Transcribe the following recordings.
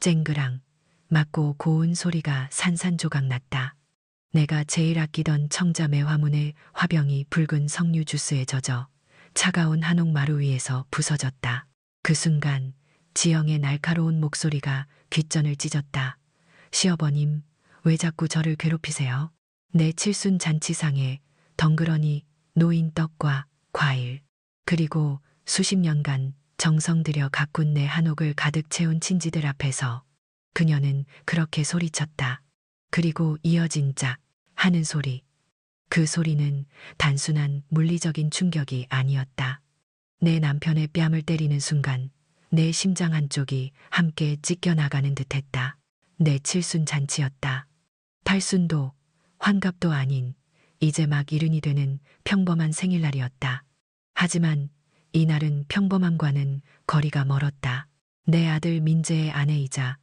쨍그랑 맑고 고운 소리가 산산조각 났다. 내가 제일 아끼던 청자 매화문의 화병이 붉은 석류 주스에 젖어 차가운 한옥 마루 위에서 부서졌다. 그 순간 지영의 날카로운 목소리가 귓전을 찢었다. 시어버님, 왜 자꾸 저를 괴롭히세요? 내 칠순 잔치상에 덩그러니 놓인 떡과 과일, 그리고 수십 년간 정성 들여 가꾼 내 한옥을 가득 채운 친지들 앞에서 그녀는 그렇게 소리쳤다. 그리고 이어진 짝 하는 소리. 그 소리는 단순한 물리적인 충격이 아니었다. 내 남편의 뺨을 때리는 순간 내 심장 한쪽이 함께 찢겨나가는 듯했다. 내 칠순 잔치였다. 팔순도 환갑도 아닌 이제 막 일흔이 되는 평범한 생일날이었다. 하지만 이날은 평범함과는 거리가 멀었다. 내 아들 민재의 아내이자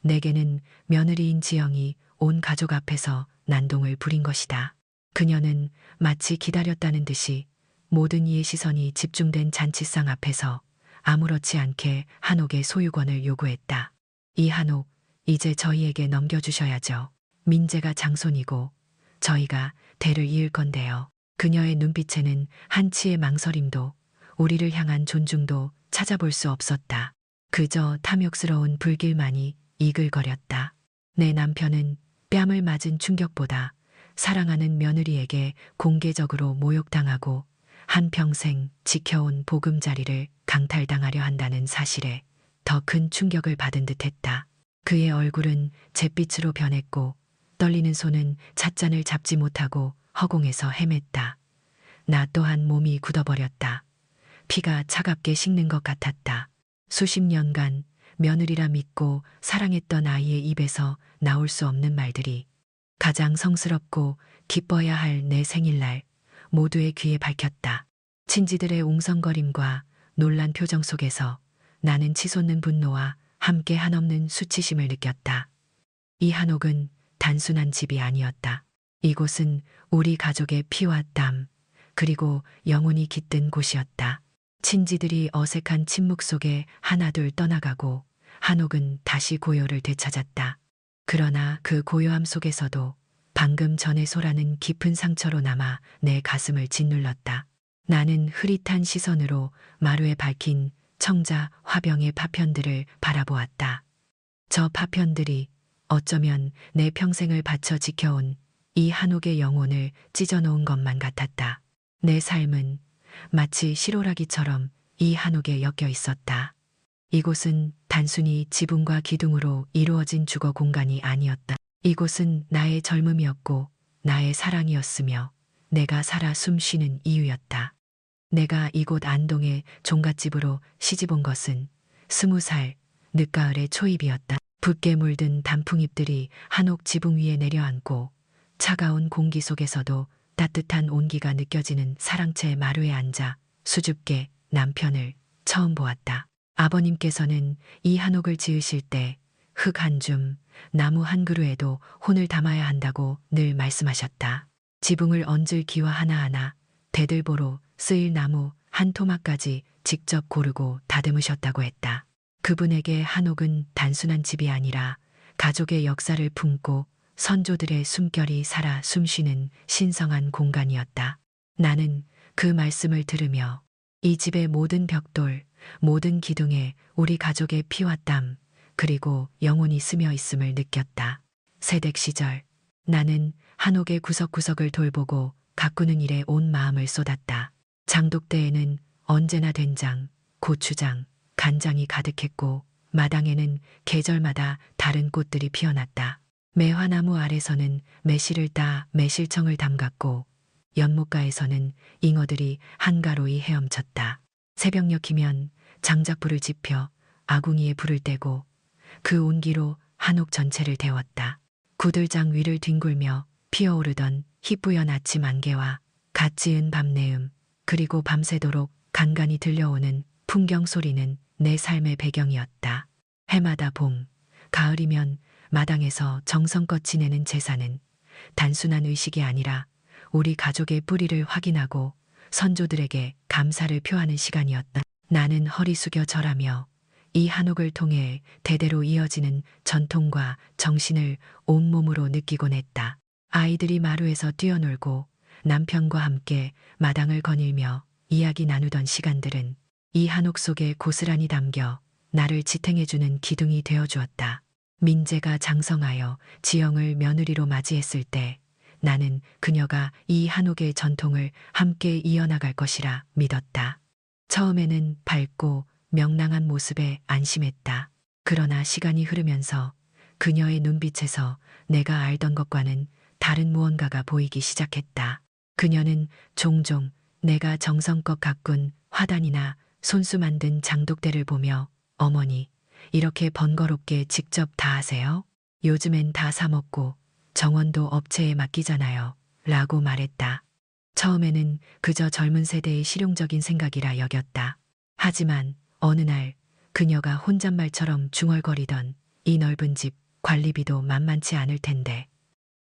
내게는 며느리인 지영이 온 가족 앞에서 난동을 부린 것이다. 그녀는 마치 기다렸다는 듯이 모든 이의 시선이 집중된 잔치상 앞에서 아무렇지 않게 한옥의 소유권을 요구했다. 이 한옥 이제 저희에게 넘겨주셔야죠. 민재가 장손이고 저희가 대를 이을 건데요. 그녀의 눈빛에는 한치의 망설임도 우리를 향한 존중도 찾아볼 수 없었다. 그저 탐욕스러운 불길만이 이글거렸다. 내 남편은 뺨을 맞은 충격보다 사랑하는 며느리에게 공개적으로 모욕당하고 한평생 지켜온 보금자리를 강탈당하려 한다는 사실에 더 큰 충격을 받은 듯했다. 그의 얼굴은 잿빛으로 변했고 떨리는 손은 찻잔을 잡지 못하고 허공에서 헤맸다. 나 또한 몸이 굳어버렸다. 피가 차갑게 식는 것 같았다. 수십 년간 며느리라 믿고 사랑했던 아이의 입에서 나올 수 없는 말들이 가장 성스럽고 기뻐야 할 내 생일날 모두의 귀에 밝혔다. 친지들의 웅성거림과 놀란 표정 속에서 나는 치솟는 분노와 함께 한없는 수치심을 느꼈다. 이 한옥은 단순한 집이 아니었다. 이곳은 우리 가족의 피와 땀, 그리고 영혼이 깃든 곳이었다. 친지들이 어색한 침묵 속에 하나둘 떠나가고 한옥은 다시 고요를 되찾았다. 그러나 그 고요함 속에서도 방금 전의 소라는 깊은 상처로 남아 내 가슴을 짓눌렀다. 나는 흐릿한 시선으로 마루에 밝힌 청자 화병의 파편들을 바라보았다. 저 파편들이 어쩌면 내 평생을 바쳐 지켜온 이 한옥의 영혼을 찢어놓은 것만 같았다. 내 삶은 마치 실오라기처럼 이 한옥에 엮여 있었다. 이곳은 단순히 지붕과 기둥으로 이루어진 주거 공간이 아니었다. 이곳은 나의 젊음이었고 나의 사랑이었으며 내가 살아 숨 쉬는 이유였다. 내가 이곳 안동의 종갓집으로 시집온 것은 20살 늦가을의 초입이었다. 붓게 물든 단풍잎들이 한옥 지붕 위에 내려앉고 차가운 공기 속에서도 따뜻한 온기가 느껴지는 사랑채 마루에 앉아 수줍게 남편을 처음 보았다. 아버님께서는 이 한옥을 지으실 때 흙 한 줌, 나무 한 그루에도 혼을 담아야 한다고 늘 말씀하셨다. 지붕을 얹을 기와 하나하나, 대들보로 쓰일 나무 한 토막까지 직접 고르고 다듬으셨다고 했다. 그분에게 한옥은 단순한 집이 아니라 가족의 역사를 품고 선조들의 숨결이 살아 숨쉬는 신성한 공간이었다. 나는 그 말씀을 들으며 이 집의 모든 벽돌, 모든 기둥에 우리 가족의 피와 땀, 그리고 영혼이 스며 있음을 느꼈다. 새댁 시절 나는 한옥의 구석구석을 돌보고 가꾸는 일에 온 마음을 쏟았다. 장독대에는 언제나 된장, 고추장, 간장이 가득했고 마당에는 계절마다 다른 꽃들이 피어났다. 매화나무 아래서는 매실을 따 매실청을 담갔고 연못가에서는 잉어들이 한가로이 헤엄쳤다. 새벽녘이면 장작불을 지펴 아궁이에 불을 떼고 그 온기로 한옥 전체를 데웠다. 구들장 위를 뒹굴며 피어오르던 희뿌연 아침 안개와 갓 지은 밤내음, 그리고 밤새도록 간간히 들려오는 풍경 소리는 내 삶의 배경이었다. 해마다 봄, 가을이면 마당에서 정성껏 지내는 제사는 단순한 의식이 아니라 우리 가족의 뿌리를 확인하고 선조들에게 감사를 표하는 시간이었다. 나는 허리 숙여 절하며 이 한옥을 통해 대대로 이어지는 전통과 정신을 온몸으로 느끼곤 했다. 아이들이 마루에서 뛰어놀고 남편과 함께 마당을 거닐며 이야기 나누던 시간들은 이 한옥 속에 고스란히 담겨 나를 지탱해주는 기둥이 되어주었다. 민재가 장성하여 지영을 며느리로 맞이했을 때 나는 그녀가 이 한옥의 전통을 함께 이어나갈 것이라 믿었다. 처음에는 밝고 명랑한 모습에 안심했다. 그러나 시간이 흐르면서 그녀의 눈빛에서 내가 알던 것과는 다른 무언가가 보이기 시작했다. 그녀는 종종 내가 정성껏 가꾼 화단이나 손수 만든 장독대를 보며 어머니, 이렇게 번거롭게 직접 다 하세요? 요즘엔 다 사먹고 정원도 업체에 맡기잖아요. 라고 말했다. 처음에는 그저 젊은 세대의 실용적인 생각이라 여겼다. 하지만 어느 날 그녀가 혼잣말처럼 중얼거리던 이 넓은 집 관리비도 만만치 않을 텐데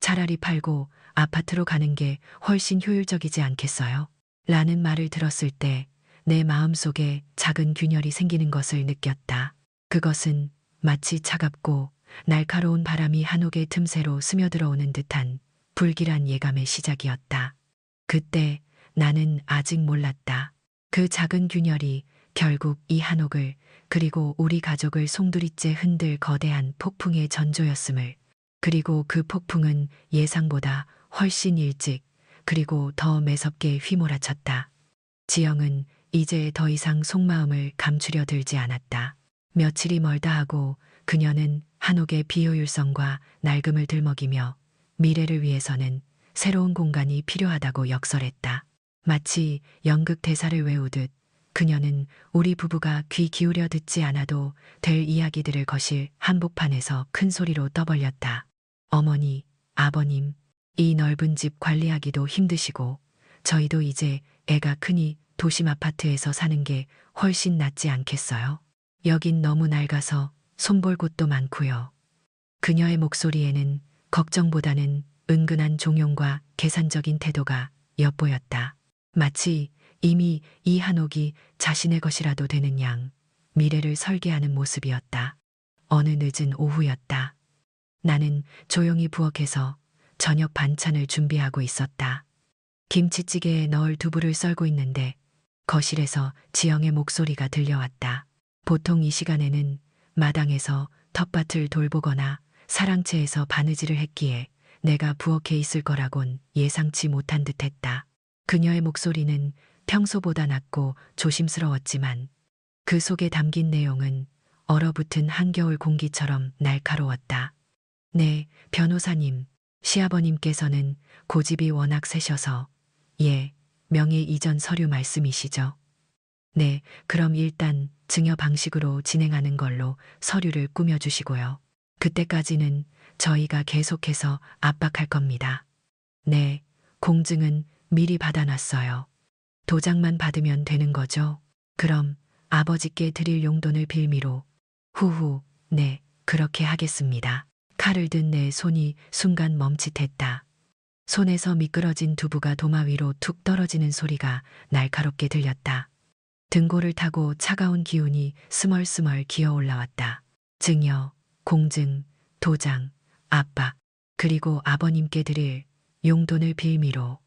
차라리 팔고 아파트로 가는 게 훨씬 효율적이지 않겠어요? 라는 말을 들었을 때 내 마음속에 작은 균열이 생기는 것을 느꼈다. 그것은 마치 차갑고 날카로운 바람이 한옥의 틈새로 스며들어오는 듯한 불길한 예감의 시작이었다. 그때 나는 아직 몰랐다. 그 작은 균열이 결국 이 한옥을 그리고 우리 가족을 송두리째 흔들 거대한 폭풍의 전조였음을, 그리고 그 폭풍은 예상보다 훨씬 일찍 그리고 더 매섭게 휘몰아쳤다. 지영은 이제 더 이상 속마음을 감추려 들지 않았다. 며칠이 멀다 하고 그녀는 한옥의 비효율성과 낡음을 들먹이며 미래를 위해서는 새로운 공간이 필요하다고 역설했다. 마치 연극 대사를 외우듯 그녀는 우리 부부가 귀 기울여 듣지 않아도 될 이야기들을 거실 한복판에서 큰 소리로 떠벌렸다. 어머니, 아버님, 이 넓은 집 관리하기도 힘드시고 저희도 이제 애가 크니 도심 아파트에서 사는 게 훨씬 낫지 않겠어요? 여긴 너무 낡아서 손볼 곳도 많고요. 그녀의 목소리에는 걱정보다는 은근한 종용과 계산적인 태도가 엿보였다. 마치 이미 이 한옥이 자신의 것이라도 되는 양 미래를 설계하는 모습이었다. 어느 늦은 오후였다. 나는 조용히 부엌에서 저녁 반찬을 준비하고 있었다. 김치찌개에 넣을 두부를 썰고 있는데 거실에서 지영의 목소리가 들려왔다. 보통 이 시간에는 마당에서 텃밭을 돌보거나 사랑채에서 바느질을 했기에 내가 부엌에 있을 거라곤 예상치 못한 듯했다. 그녀의 목소리는 평소보다 낮고 조심스러웠지만 그 속에 담긴 내용은 얼어붙은 한겨울 공기처럼 날카로웠다. 네, 변호사님, 시아버님께서는 고집이 워낙 세셔서 예, 명의 이전 서류 말씀이시죠? 네, 그럼 일단 증여 방식으로 진행하는 걸로 서류를 꾸며주시고요. 그때까지는 저희가 계속해서 압박할 겁니다. 네, 공증은 미리 받아놨어요. 도장만 받으면 되는 거죠? 그럼 아버지께 드릴 용돈을 빌미로 후후, 네, 그렇게 하겠습니다. 칼을 든 내 손이 순간 멈칫했다. 손에서 미끄러진 두부가 도마 위로 툭 떨어지는 소리가 날카롭게 들렸다. 등골을 타고 차가운 기운이 스멀스멀 기어 올라왔다. 증여, 공증, 도장, 압박, 그리고 아버님께 드릴 용돈을 빌미로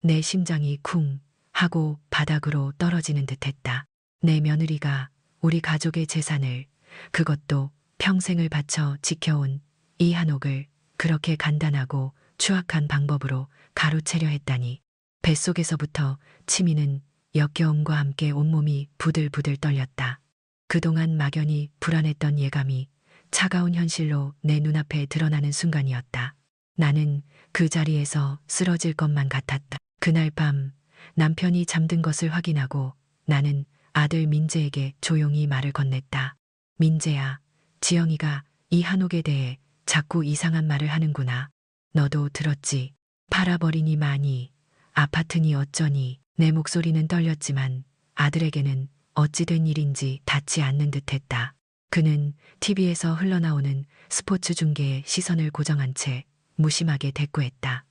내 심장이 쿵 하고 바닥으로 떨어지는 듯했다. 내 며느리가 우리 가족의 재산을, 그것도 평생을 바쳐 지켜온 이 한옥을 그렇게 간단하고 추악한 방법으로 가로채려 했다니. 뱃속에서부터 치미는 역겨움과 함께 온몸이 부들부들 떨렸다. 그동안 막연히 불안했던 예감이 차가운 현실로 내 눈앞에 드러나는 순간이었다. 나는 그 자리에서 쓰러질 것만 같았다. 그날 밤 남편이 잠든 것을 확인하고 나는 아들 민재에게 조용히 말을 건넸다. 민재야, 지영이가 이 한옥에 대해 자꾸 이상한 말을 하는구나. 너도 들었지? 팔아버리니 마니, 아파트니 어쩌니. 내 목소리는 떨렸지만 아들에게는 어찌된 일인지 닿지 않는 듯했다. 그는 TV에서 흘러나오는 스포츠 중계에 시선을 고정한 채 무심하게 대꾸했다.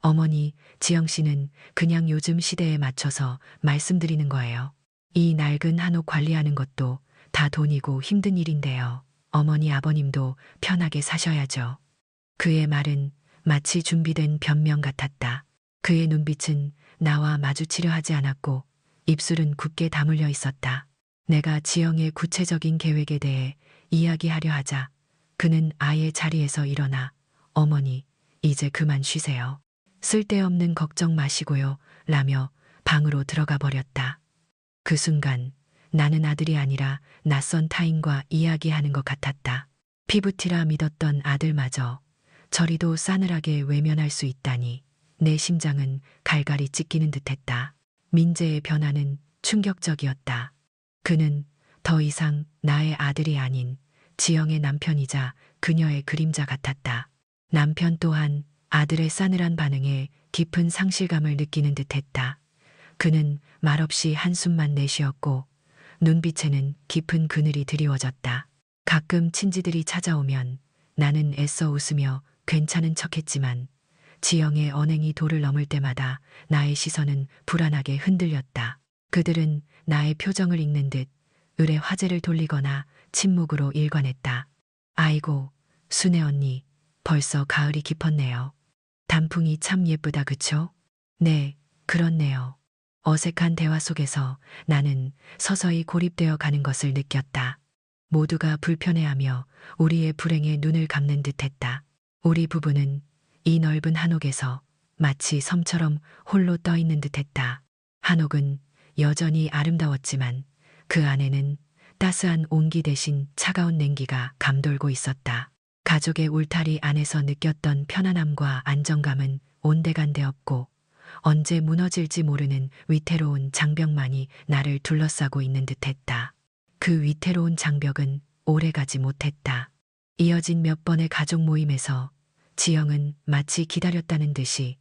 어머니, 지영 씨는 그냥 요즘 시대에 맞춰서 말씀드리는 거예요. 이 낡은 한옥 관리하는 것도 다 돈이고 힘든 일인데요. 어머니 아버님도 편하게 사셔야죠. 그의 말은 마치 준비된 변명 같았다. 그의 눈빛은 나와 마주치려 하지 않았고 입술은 굳게 다물려 있었다. 내가 지영의 구체적인 계획에 대해 이야기하려 하자 그는 아예 자리에서 일어나 어머니, 이제 그만 쉬세요. 쓸데없는 걱정 마시고요. 라며 방으로 들어가 버렸다. 그 순간 나는 아들이 아니라 낯선 타인과 이야기하는 것 같았다. 피부티라 믿었던 아들마저 저리도 싸늘하게 외면할 수 있다니 내 심장은 갈갈이 찢기는 듯했다. 민재의 변화는 충격적이었다. 그는 더 이상 나의 아들이 아닌 지영의 남편이자 그녀의 그림자 같았다. 남편 또한 아들의 싸늘한 반응에 깊은 상실감을 느끼는 듯했다. 그는 말없이 한숨만 내쉬었고 눈빛에는 깊은 그늘이 드리워졌다. 가끔 친지들이 찾아오면 나는 애써 웃으며 괜찮은 척했지만 지영의 언행이 도를 넘을 때마다 나의 시선은 불안하게 흔들렸다. 그들은 나의 표정을 읽는 듯 을의 화제를 돌리거나 침묵으로 일관했다. 아이고, 순애 언니, 벌써 가을이 깊었네요. 단풍이 참 예쁘다 그쵸? 네, 그렇네요. 어색한 대화 속에서 나는 서서히 고립되어 가는 것을 느꼈다. 모두가 불편해하며 우리의 불행에 눈을 감는 듯했다. 우리 부부는 이 넓은 한옥에서 마치 섬처럼 홀로 떠 있는 듯했다. 한옥은 여전히 아름다웠지만 그 안에는 따스한 온기 대신 차가운 냉기가 감돌고 있었다. 가족의 울타리 안에서 느꼈던 편안함과 안정감은 온데간데 없고 언제 무너질지 모르는 위태로운 장벽만이 나를 둘러싸고 있는 듯했다. 그 위태로운 장벽은 오래가지 못했다. 이어진 몇 번의 가족 모임에서 지영은 마치 기다렸다는 듯이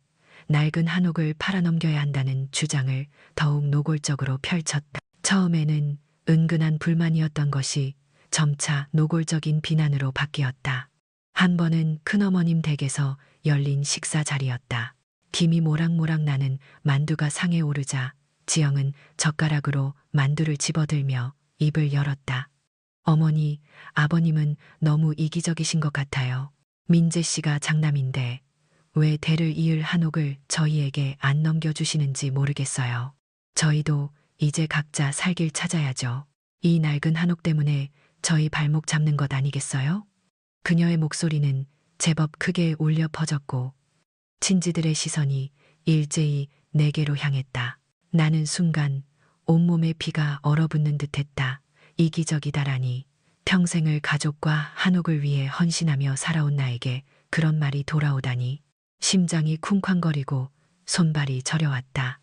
낡은 한옥을 팔아넘겨야 한다는 주장을 더욱 노골적으로 펼쳤다. 처음에는 은근한 불만이었던 것이 점차 노골적인 비난으로 바뀌었다. 한 번은 큰어머님 댁에서 열린 식사 자리였다. 김이 모락모락 나는 만두가 상에 오르자 지영은 젓가락으로 만두를 집어들며 입을 열었다. 어머니, 아버님은 너무 이기적이신 것 같아요. 민재 씨가 장남인데 왜 대를 이을 한옥을 저희에게 안 넘겨주시는지 모르겠어요. 저희도 이제 각자 살 길 찾아야죠. 이 낡은 한옥 때문에 저희 발목 잡는 것 아니겠어요? 그녀의 목소리는 제법 크게 울려 퍼졌고 친지들의 시선이 일제히 내게로 향했다. 나는 순간 온몸에 피가 얼어붙는 듯했다. 이기적이다라니. 평생을 가족과 한옥을 위해 헌신하며 살아온 나에게 그런 말이 돌아오다니. 심장이 쿵쾅거리고 손발이 저려왔다.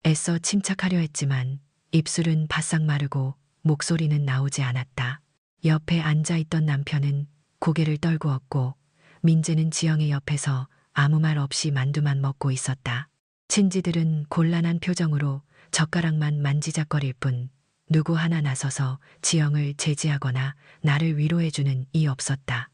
애써 침착하려 했지만 입술은 바싹 마르고 목소리는 나오지 않았다. 옆에 앉아있던 남편은 고개를 떨구었고 민재는 지영의 옆에서 아무 말 없이 만두만 먹고 있었다. 친지들은 곤란한 표정으로 젓가락만 만지작거릴 뿐 누구 하나 나서서 지영을 제지하거나 나를 위로해주는 이 없었다.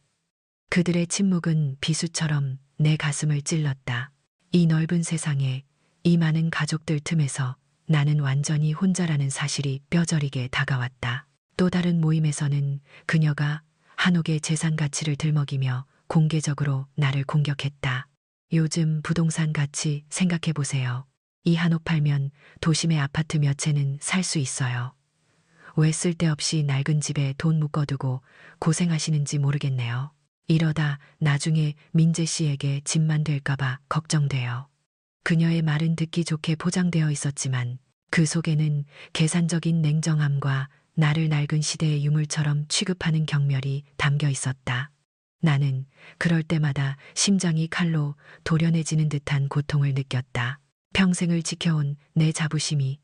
그들의 침묵은 비수처럼 내 가슴을 찔렀다. 이 넓은 세상에 이 많은 가족들 틈에서 나는 완전히 혼자라는 사실이 뼈저리게 다가왔다. 또 다른 모임에서는 그녀가 한옥의 재산 가치를 들먹이며 공개적으로 나를 공격했다. 요즘 부동산 가치 생각해보세요. 이 한옥 팔면 도심의 아파트 몇 채는 살 수 있어요. 왜 쓸데없이 낡은 집에 돈 묶어두고 고생하시는지 모르겠네요. 이러다 나중에 민재 씨에게 집만 될까봐 걱정돼요. 그녀의 말은 듣기 좋게 포장되어 있었지만 그 속에는 계산적인 냉정함과 나를 낡은 시대의 유물처럼 취급하는 경멸이 담겨 있었다. 나는 그럴 때마다 심장이 칼로 도려내지는 듯한 고통을 느꼈다. 평생을 지켜온 내 자부심이,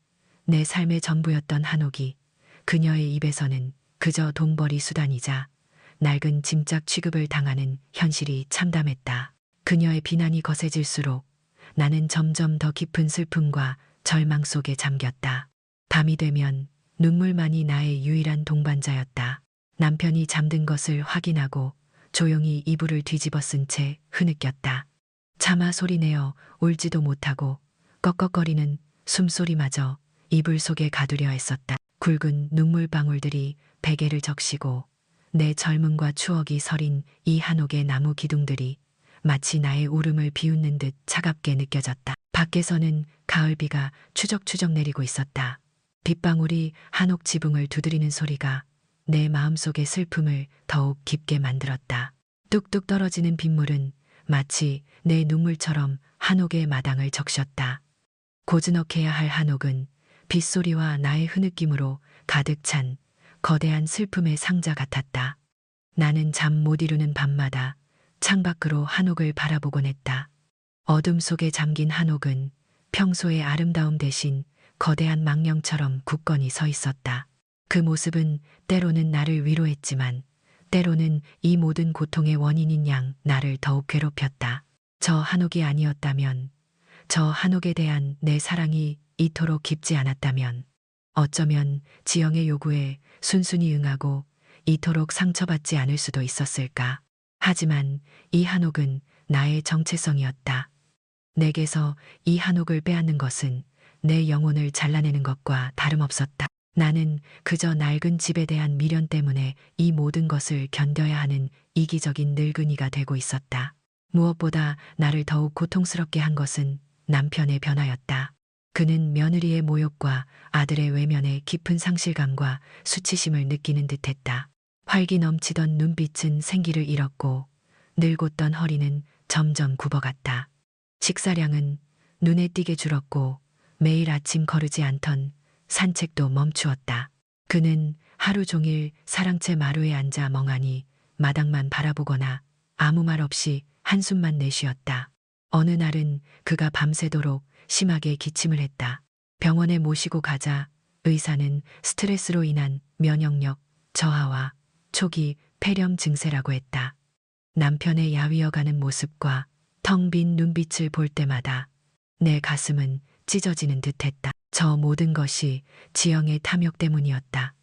내 삶의 전부였던 한옥이 그녀의 입에서는 그저 돈벌이 수단이자 낡은 짐짝 취급을 당하는 현실이 참담했다. 그녀의 비난이 거세질수록 나는 점점 더 깊은 슬픔과 절망 속에 잠겼다. 밤이 되면 눈물만이 나의 유일한 동반자였다. 남편이 잠든 것을 확인하고 조용히 이불을 뒤집어 쓴 채 흐느꼈다. 차마 소리내어 울지도 못하고 꺽꺽거리는 숨소리마저 이불 속에 가두려 했었다. 굵은 눈물방울들이 베개를 적시고 내 젊음과 추억이 서린 이 한옥의 나무 기둥들이 마치 나의 울음을 비웃는 듯 차갑게 느껴졌다. 밖에서는 가을비가 추적추적 내리고 있었다. 빗방울이 한옥 지붕을 두드리는 소리가 내 마음속의 슬픔을 더욱 깊게 만들었다. 뚝뚝 떨어지는 빗물은 마치 내 눈물처럼 한옥의 마당을 적셨다. 고즈넉해야 할 한옥은 빗소리와 나의 흐느낌으로 가득 찬 거대한 슬픔의 상자 같았다. 나는 잠 못 이루는 밤마다 창밖으로 한옥을 바라보곤 했다. 어둠 속에 잠긴 한옥은 평소의 아름다움 대신 거대한 망령처럼 굳건히 서 있었다. 그 모습은 때로는 나를 위로했지만 때로는 이 모든 고통의 원인인 양 나를 더욱 괴롭혔다. 저 한옥이 아니었다면, 저 한옥에 대한 내 사랑이 이토록 깊지 않았다면, 어쩌면 지영의 요구에 순순히 응하고 이토록 상처받지 않을 수도 있었을까. 하지만 이 한옥은 나의 정체성이었다. 내게서 이 한옥을 빼앗는 것은 내 영혼을 잘라내는 것과 다름없었다. 나는 그저 낡은 집에 대한 미련 때문에 이 모든 것을 견뎌야 하는 이기적인 늙은이가 되고 있었다. 무엇보다 나를 더욱 고통스럽게 한 것은 남편의 변화였다. 그는 며느리의 모욕과 아들의 외면에 깊은 상실감과 수치심을 느끼는 듯했다. 활기 넘치던 눈빛은 생기를 잃었고 늙었던 허리는 점점 굽어갔다. 식사량은 눈에 띄게 줄었고 매일 아침 거르지 않던 산책도 멈추었다. 그는 하루 종일 사랑채 마루에 앉아 멍하니 마당만 바라보거나 아무 말 없이 한숨만 내쉬었다. 어느 날은 그가 밤새도록 심하게 기침을 했다. 병원에 모시고 가자 의사는 스트레스로 인한 면역력 저하와 초기 폐렴 증세라고 했다. 남편의 야위어가는 모습과 텅 빈 눈빛을 볼 때마다 내 가슴은 찢어지는 듯했다. 저 모든 것이 지영의 탐욕 때문이었다.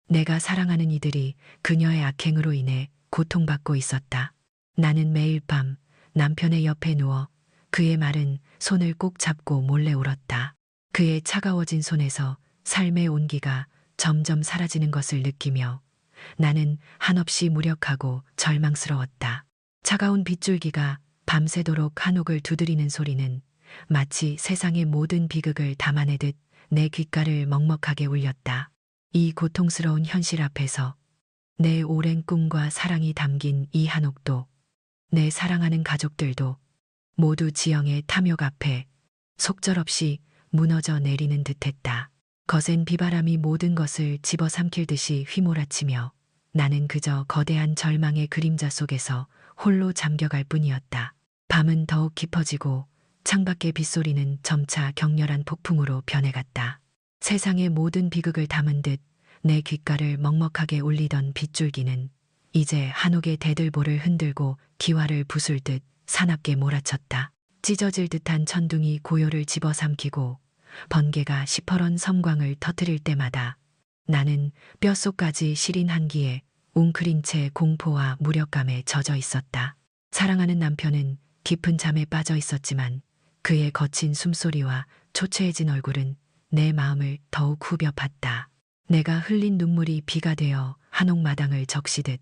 내가 사랑하는 이들이 그녀의 악행으로 인해 고통받고 있었다. 나는 매일 밤 남편의 옆에 누워 그의 마른 손을 꼭 잡고 몰래 울었다. 그의 차가워진 손에서 삶의 온기가 점점 사라지는 것을 느끼며 나는 한없이 무력하고 절망스러웠다. 차가운 빗줄기가 밤새도록 한옥을 두드리는 소리는 마치 세상의 모든 비극을 담아내듯 내 귓가를 먹먹하게 울렸다. 이 고통스러운 현실 앞에서 내 오랜 꿈과 사랑이 담긴 이 한옥도 내 사랑하는 가족들도 모두 지영의 탐욕 앞에 속절없이 무너져 내리는 듯했다. 거센 비바람이 모든 것을 집어삼킬 듯이 휘몰아치며 나는 그저 거대한 절망의 그림자 속에서 홀로 잠겨갈 뿐이었다. 밤은 더욱 깊어지고 창밖의 빗소리는 점차 격렬한 폭풍으로 변해갔다. 세상의 모든 비극을 담은 듯 내 귓가를 먹먹하게 울리던 빗줄기는 이제 한옥의 대들보를 흔들고 기와를 부술 듯 사납게 몰아쳤다. 찢어질 듯한 천둥이 고요를 집어삼키고 번개가 시퍼런 섬광을 터뜨릴 때마다 나는 뼛속까지 시린 한기에 웅크린 채 공포와 무력감에 젖어 있었다. 사랑하는 남편은 깊은 잠에 빠져 있었지만 그의 거친 숨소리와 초췌해진 얼굴은 내 마음을 더욱 후벼 팠다. 내가 흘린 눈물이 비가 되어 한옥 마당을 적시듯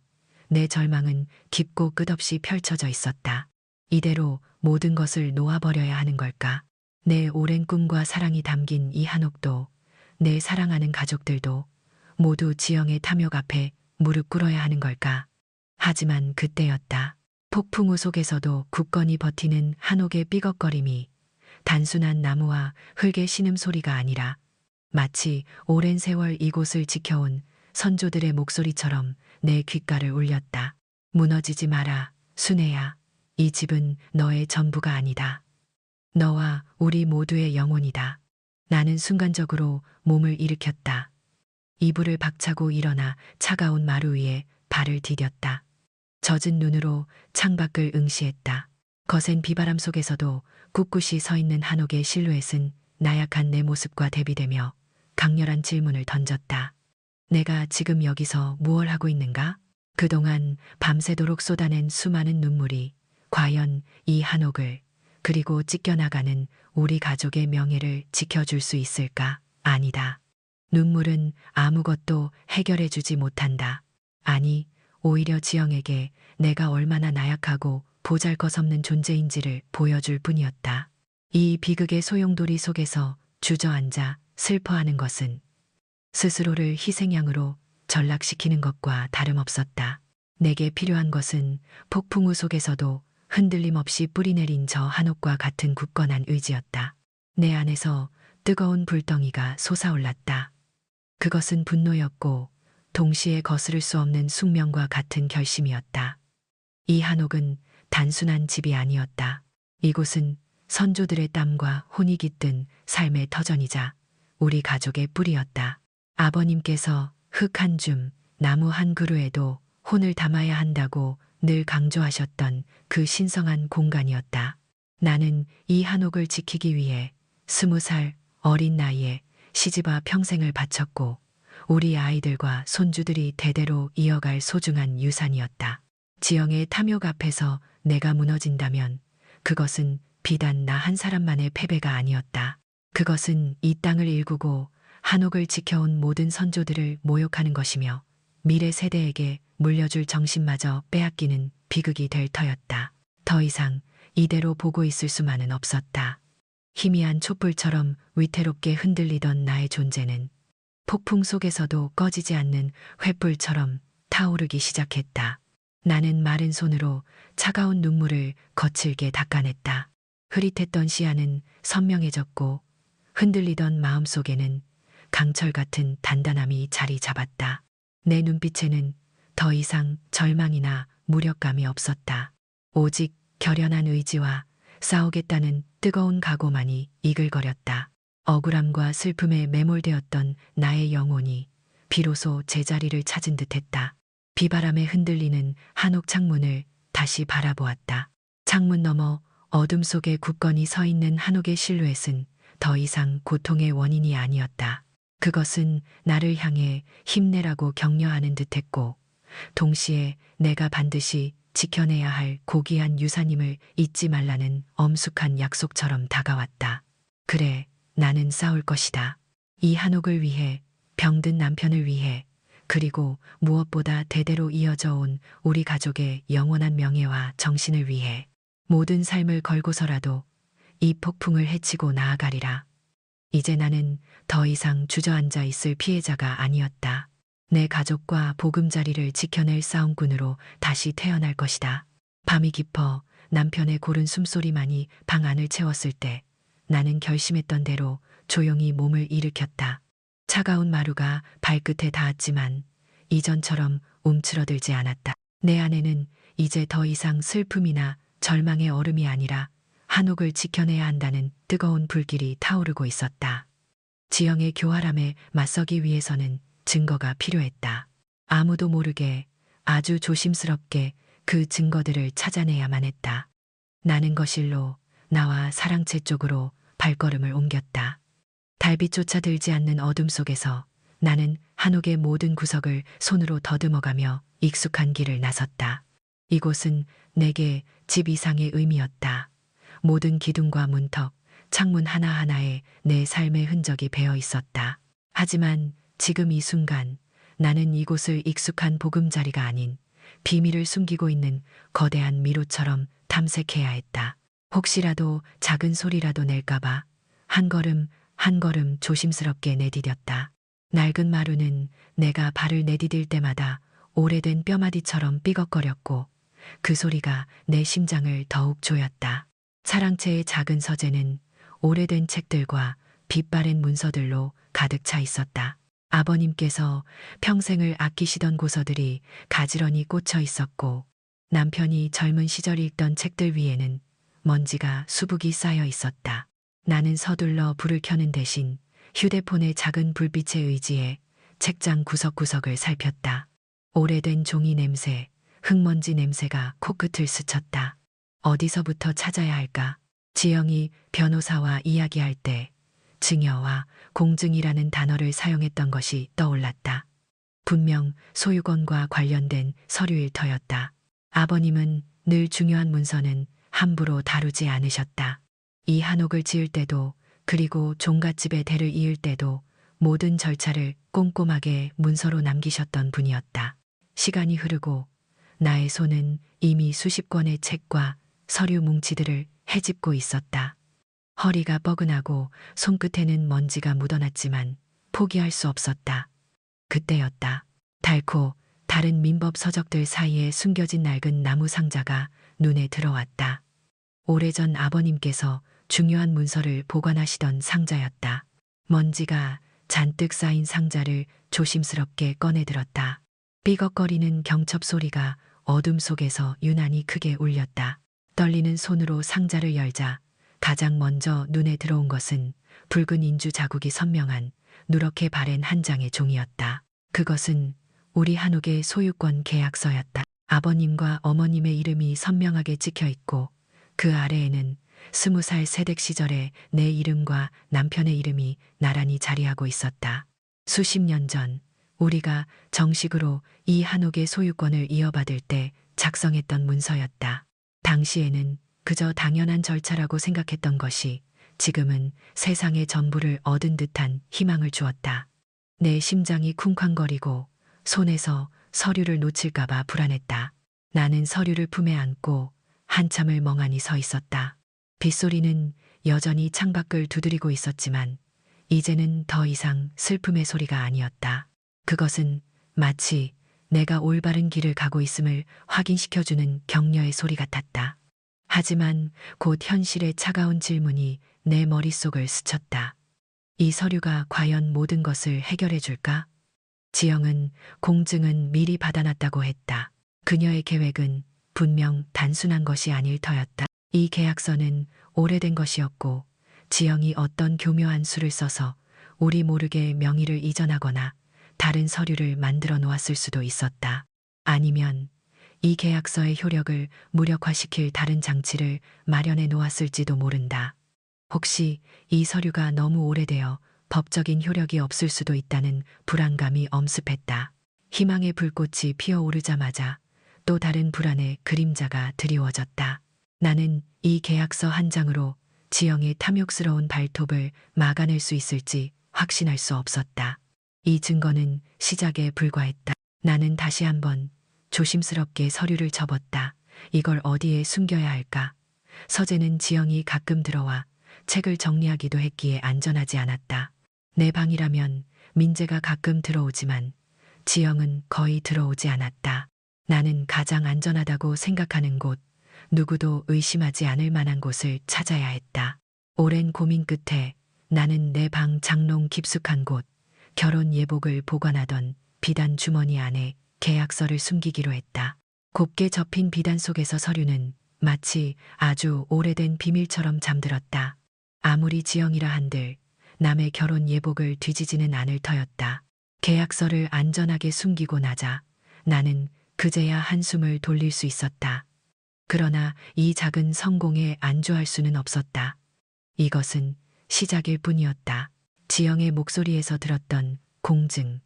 내 절망은 깊고 끝없이 펼쳐져 있었다. 이대로 모든 것을 놓아버려야 하는 걸까? 내 오랜 꿈과 사랑이 담긴 이 한옥도 내 사랑하는 가족들도 모두 지영의 탐욕 앞에 무릎 꿇어야 하는 걸까? 하지만 그때였다. 폭풍우 속에서도 굳건히 버티는 한옥의 삐걱거림이 단순한 나무와 흙의 신음소리가 아니라 마치 오랜 세월 이곳을 지켜온 선조들의 목소리처럼 내 귓가를 울렸다. 무너지지 마라, 순애야. 이 집은 너의 전부가 아니다. 너와 우리 모두의 영혼이다. 나는 순간적으로 몸을 일으켰다. 이불을 박차고 일어나 차가운 마루 위에 발을 디뎠다. 젖은 눈으로 창밖을 응시했다. 거센 비바람 속에서도 꿋꿋이 서 있는 한옥의 실루엣은 나약한 내 모습과 대비되며 강렬한 질문을 던졌다. 내가 지금 여기서 무얼 하고 있는가? 그동안 밤새도록 쏟아낸 수많은 눈물이 과연 이 한옥을 그리고 찢겨나가는 우리 가족의 명예를 지켜줄 수 있을까? 아니다. 눈물은 아무것도 해결해주지 못한다. 아니, 오히려 지영에게 내가 얼마나 나약하고 보잘것없는 존재인지를 보여줄 뿐이었다. 이 비극의 소용돌이 속에서 주저앉아 슬퍼하는 것은 스스로를 희생양으로 전락시키는 것과 다름없었다. 내게 필요한 것은 폭풍우 속에서도 흔들림 없이 뿌리내린 저 한옥과 같은 굳건한 의지였다. 내 안에서 뜨거운 불덩이가 솟아올랐다. 그것은 분노였고 동시에 거스를 수 없는 숙명과 같은 결심이었다. 이 한옥은 단순한 집이 아니었다. 이곳은 선조들의 땀과 혼이 깃든 삶의 터전이자 우리 가족의 뿌리였다. 아버님께서 흙 한 줌, 나무 한 그루에도 혼을 담아야 한다고 늘 강조하셨던 그 신성한 공간이었다. 나는 이 한옥을 지키기 위해 20살 어린 나이에 시집와 평생을 바쳤고 우리 아이들과 손주들이 대대로 이어갈 소중한 유산이었다. 지영의 탐욕 앞에서 내가 무너진다면 그것은 비단 나 한 사람만의 패배가 아니었다. 그것은 이 땅을 일구고 한옥을 지켜온 모든 선조들을 모욕하는 것이며 미래 세대에게 물려줄 정신마저 빼앗기는 비극이 될 터였다. 더 이상 이대로 보고 있을 수만은 없었다. 희미한 촛불처럼 위태롭게 흔들리던 나의 존재는 폭풍 속에서도 꺼지지 않는 횃불처럼 타오르기 시작했다. 나는 마른 손으로 차가운 눈물을 거칠게 닦아냈다. 흐릿했던 시야는 선명해졌고 흔들리던 마음속에는 강철 같은 단단함이 자리 잡았다. 내 눈빛에는 더 이상 절망이나 무력감이 없었다. 오직 결연한 의지와 싸우겠다는 뜨거운 각오만이 이글거렸다. 억울함과 슬픔에 매몰되었던 나의 영혼이 비로소 제자리를 찾은 듯했다. 비바람에 흔들리는 한옥 창문을 다시 바라보았다. 창문 너머 어둠 속에 굳건히 서 있는 한옥의 실루엣은 더 이상 고통의 원인이 아니었다. 그것은 나를 향해 힘내라고 격려하는 듯했고 동시에 내가 반드시 지켜내야 할 고귀한 유산임을 잊지 말라는 엄숙한 약속처럼 다가왔다. 그래, 나는 싸울 것이다. 이 한옥을 위해, 병든 남편을 위해, 그리고 무엇보다 대대로 이어져 온 우리 가족의 영원한 명예와 정신을 위해 모든 삶을 걸고서라도 이 폭풍을 헤치고 나아가리라. 이제 나는 더 이상 주저앉아 있을 피해자가 아니었다. 내 가족과 보금자리를 지켜낼 싸움꾼으로 다시 태어날 것이다. 밤이 깊어 남편의 고른 숨소리만이 방 안을 채웠을 때 나는 결심했던 대로 조용히 몸을 일으켰다. 차가운 마루가 발끝에 닿았지만 이전처럼 움츠러들지 않았다. 내 안에는 이제 더 이상 슬픔이나 절망의 얼음이 아니라 한옥을 지켜내야 한다는 뜨거운 불길이 타오르고 있었다. 지영의 교활함에 맞서기 위해서는 증거가 필요했다. 아무도 모르게 아주 조심스럽게 그 증거들을 찾아내야만 했다. 나는 거실로 나와 사랑채 쪽으로 발걸음을 옮겼다. 달빛조차 들지 않는 어둠 속에서 나는 한옥의 모든 구석을 손으로 더듬어가며 익숙한 길을 나섰다. 이곳은 내게 집 이상의 의미였다. 모든 기둥과 문턱, 창문 하나하나에 내 삶의 흔적이 배어 있었다. 하지만 지금 이 순간 나는 이곳을 익숙한 보금자리가 아닌 비밀을 숨기고 있는 거대한 미로처럼 탐색해야 했다. 혹시라도 작은 소리라도 낼까봐 한 걸음 한 걸음 조심스럽게 내디뎠다. 낡은 마루는 내가 발을 내디딜 때마다 오래된 뼈마디처럼 삐걱거렸고 그 소리가 내 심장을 더욱 조였다. 차량채의 작은 서재는 오래된 책들과 빛바랜 문서들로 가득 차 있었다. 아버님께서 평생을 아끼시던 고서들이 가지런히 꽂혀 있었고 남편이 젊은 시절 읽던 책들 위에는 먼지가 수북이 쌓여 있었다. 나는 서둘러 불을 켜는 대신 휴대폰의 작은 불빛에 의지해 책장 구석구석을 살폈다. 오래된 종이 냄새, 흙먼지 냄새가 코끝을 스쳤다. 어디서부터 찾아야 할까? 지영이 변호사와 이야기할 때 증여와 공증이라는 단어를 사용했던 것이 떠올랐다. 분명 소유권과 관련된 서류일 터였다. 아버님은 늘 중요한 문서는 함부로 다루지 않으셨다. 이 한옥을 지을 때도 그리고 종갓집의 대를 이을 때도 모든 절차를 꼼꼼하게 문서로 남기셨던 분이었다. 시간이 흐르고 나의 손은 이미 수십 권의 책과 서류 뭉치들을 헤집고 있었다. 허리가 뻐근하고 손끝에는 먼지가 묻어났지만 포기할 수 없었다. 그때였다. 닳고 다른 민법 서적들 사이에 숨겨진 낡은 나무 상자가 눈에 들어왔다. 오래전 아버님께서 중요한 문서를 보관하시던 상자였다. 먼지가 잔뜩 쌓인 상자를 조심스럽게 꺼내들었다. 삐걱거리는 경첩 소리가 어둠 속에서 유난히 크게 울렸다. 떨리는 손으로 상자를 열자 가장 먼저 눈에 들어온 것은 붉은 인주 자국이 선명한 누렇게 바랜 한 장의 종이었다. 그것은 우리 한옥의 소유권 계약서였다. 아버님과 어머님의 이름이 선명하게 찍혀 있고 그 아래에는 20살 새댁 시절에 내 이름과 남편의 이름이 나란히 자리하고 있었다. 수십 년 전 우리가 정식으로 이 한옥의 소유권을 이어받을 때 작성했던 문서였다. 당시에는 그저 당연한 절차라고 생각했던 것이 지금은 세상의 전부를 얻은 듯한 희망을 주었다. 내 심장이 쿵쾅거리고 손에서 서류를 놓칠까봐 불안했다. 나는 서류를 품에 안고 한참을 멍하니 서 있었다. 빗소리는 여전히 창밖을 두드리고 있었지만 이제는 더 이상 슬픔의 소리가 아니었다. 그것은 마치 내가 올바른 길을 가고 있음을 확인시켜주는 격려의 소리 같았다. 하지만 곧 현실의 차가운 질문이 내 머릿속을 스쳤다. 이 서류가 과연 모든 것을 해결해 줄까? 지영은 공증은 미리 받아놨다고 했다. 그녀의 계획은 분명 단순한 것이 아닐 터였다. 이 계약서는 오래된 것이었고 지영이 어떤 교묘한 수를 써서 우리 모르게 명의를 이전하거나 다른 서류를 만들어 놓았을 수도 있었다. 아니면 이 계약서의 효력을 무력화시킬 다른 장치를 마련해 놓았을지도 모른다. 혹시 이 서류가 너무 오래되어 법적인 효력이 없을 수도 있다는 불안감이 엄습했다. 희망의 불꽃이 피어오르자마자 또 다른 불안의 그림자가 드리워졌다. 나는 이 계약서 한 장으로 지영의 탐욕스러운 발톱을 막아낼 수 있을지 확신할 수 없었다. 이 증거는 시작에 불과했다. 나는 다시 한번 조심스럽게 서류를 접었다. 이걸 어디에 숨겨야 할까? 서재는 지영이 가끔 들어와 책을 정리하기도 했기에 안전하지 않았다. 내 방이라면 민재가 가끔 들어오지만 지영은 거의 들어오지 않았다. 나는 가장 안전하다고 생각하는 곳, 누구도 의심하지 않을 만한 곳을 찾아야 했다. 오랜 고민 끝에 나는 내 방 장롱 깊숙한 곳, 결혼 예복을 보관하던 비단 주머니 안에 계약서를 숨기기로 했다. 곱게 접힌 비단 속에서 서류는 마치 아주 오래된 비밀처럼 잠들었다. 아무리 지영이라 한들 남의 결혼 예복을 뒤지지는 않을 터였다. 계약서를 안전하게 숨기고 나자 나는 그제야 한숨을 돌릴 수 있었다. 그러나 이 작은 성공에 안주할 수는 없었다. 이것은 시작일 뿐이었다. 지영의 목소리에서 들었던 공증,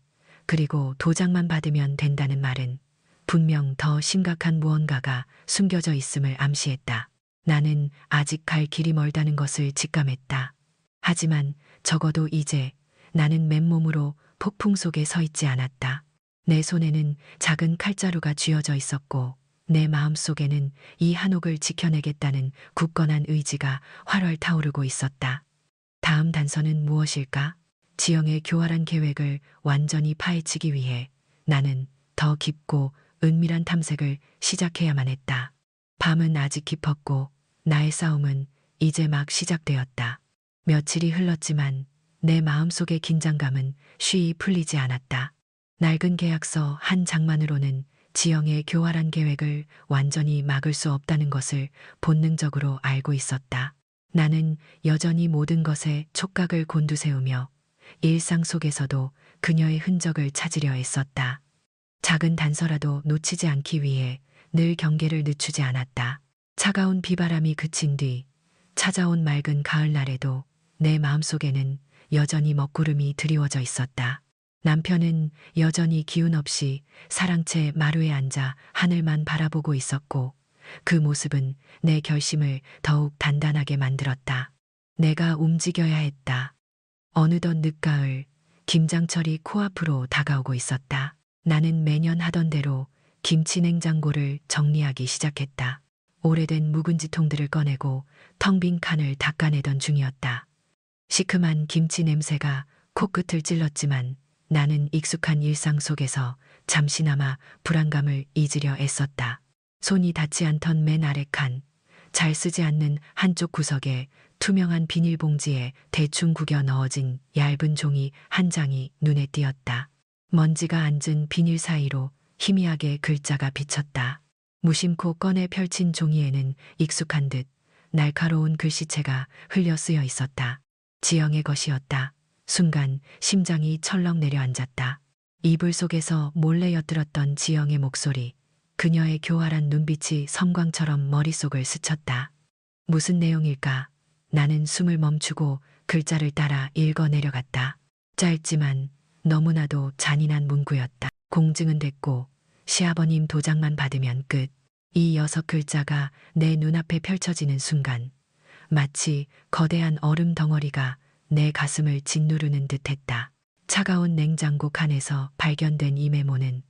그리고 도장만 받으면 된다는 말은 분명 더 심각한 무언가가 숨겨져 있음을 암시했다. 나는 아직 갈 길이 멀다는 것을 직감했다. 하지만 적어도 이제 나는 맨몸으로 폭풍 속에 서 있지 않았다. 내 손에는 작은 칼자루가 쥐어져 있었고 내 마음속에는 이 한옥을 지켜내겠다는 굳건한 의지가 활활 타오르고 있었다. 다음 단서는 무엇일까? 지영의 교활한 계획을 완전히 파헤치기 위해 나는 더 깊고 은밀한 탐색을 시작해야만 했다. 밤은 아직 깊었고 나의 싸움은 이제 막 시작되었다. 며칠이 흘렀지만 내 마음속의 긴장감은 쉬이 풀리지 않았다. 낡은 계약서 한 장만으로는 지영의 교활한 계획을 완전히 막을 수 없다는 것을 본능적으로 알고 있었다. 나는 여전히 모든 것에 촉각을 곤두세우며 일상 속에서도 그녀의 흔적을 찾으려 애썼다. 작은 단서라도 놓치지 않기 위해 늘 경계를 늦추지 않았다. 차가운 비바람이 그친 뒤 찾아온 맑은 가을날에도 내 마음속에는 여전히 먹구름이 드리워져 있었다. 남편은 여전히 기운 없이 사랑채 마루에 앉아 하늘만 바라보고 있었고 그 모습은 내 결심을 더욱 단단하게 만들었다. 내가 움직여야 했다. 어느덧 늦가을, 김장철이 코앞으로 다가오고 있었다. 나는 매년 하던 대로 김치 냉장고를 정리하기 시작했다. 오래된 묵은지 통들을 꺼내고 텅 빈 칸을 닦아내던 중이었다. 시큼한 김치 냄새가 코끝을 찔렀지만 나는 익숙한 일상 속에서 잠시나마 불안감을 잊으려 애썼다. 손이 닿지 않던 맨 아래 칸, 잘 쓰지 않는 한쪽 구석에 투명한 비닐봉지에 대충 구겨 넣어진 얇은 종이 한 장이 눈에 띄었다. 먼지가 앉은 비닐 사이로 희미하게 글자가 비쳤다. 무심코 꺼내 펼친 종이에는 익숙한 듯 날카로운 글씨체가 흘려 쓰여 있었다. 지영의 것이었다. 순간 심장이 철렁 내려앉았다. 이불 속에서 몰래 엿들었던 지영의 목소리, 그녀의 교활한 눈빛이 섬광처럼 머릿속을 스쳤다. 무슨 내용일까? 나는 숨을 멈추고 글자를 따라 읽어 내려갔다. 짧지만 너무나도 잔인한 문구였다. 공증은 됐고 시아버님 도장만 받으면 끝. 이 6글자가 내 눈앞에 펼쳐지는 순간 마치 거대한 얼음 덩어리가 내 가슴을 짓누르는 듯했다. 차가운 냉장고 칸에서 발견된 이 메모는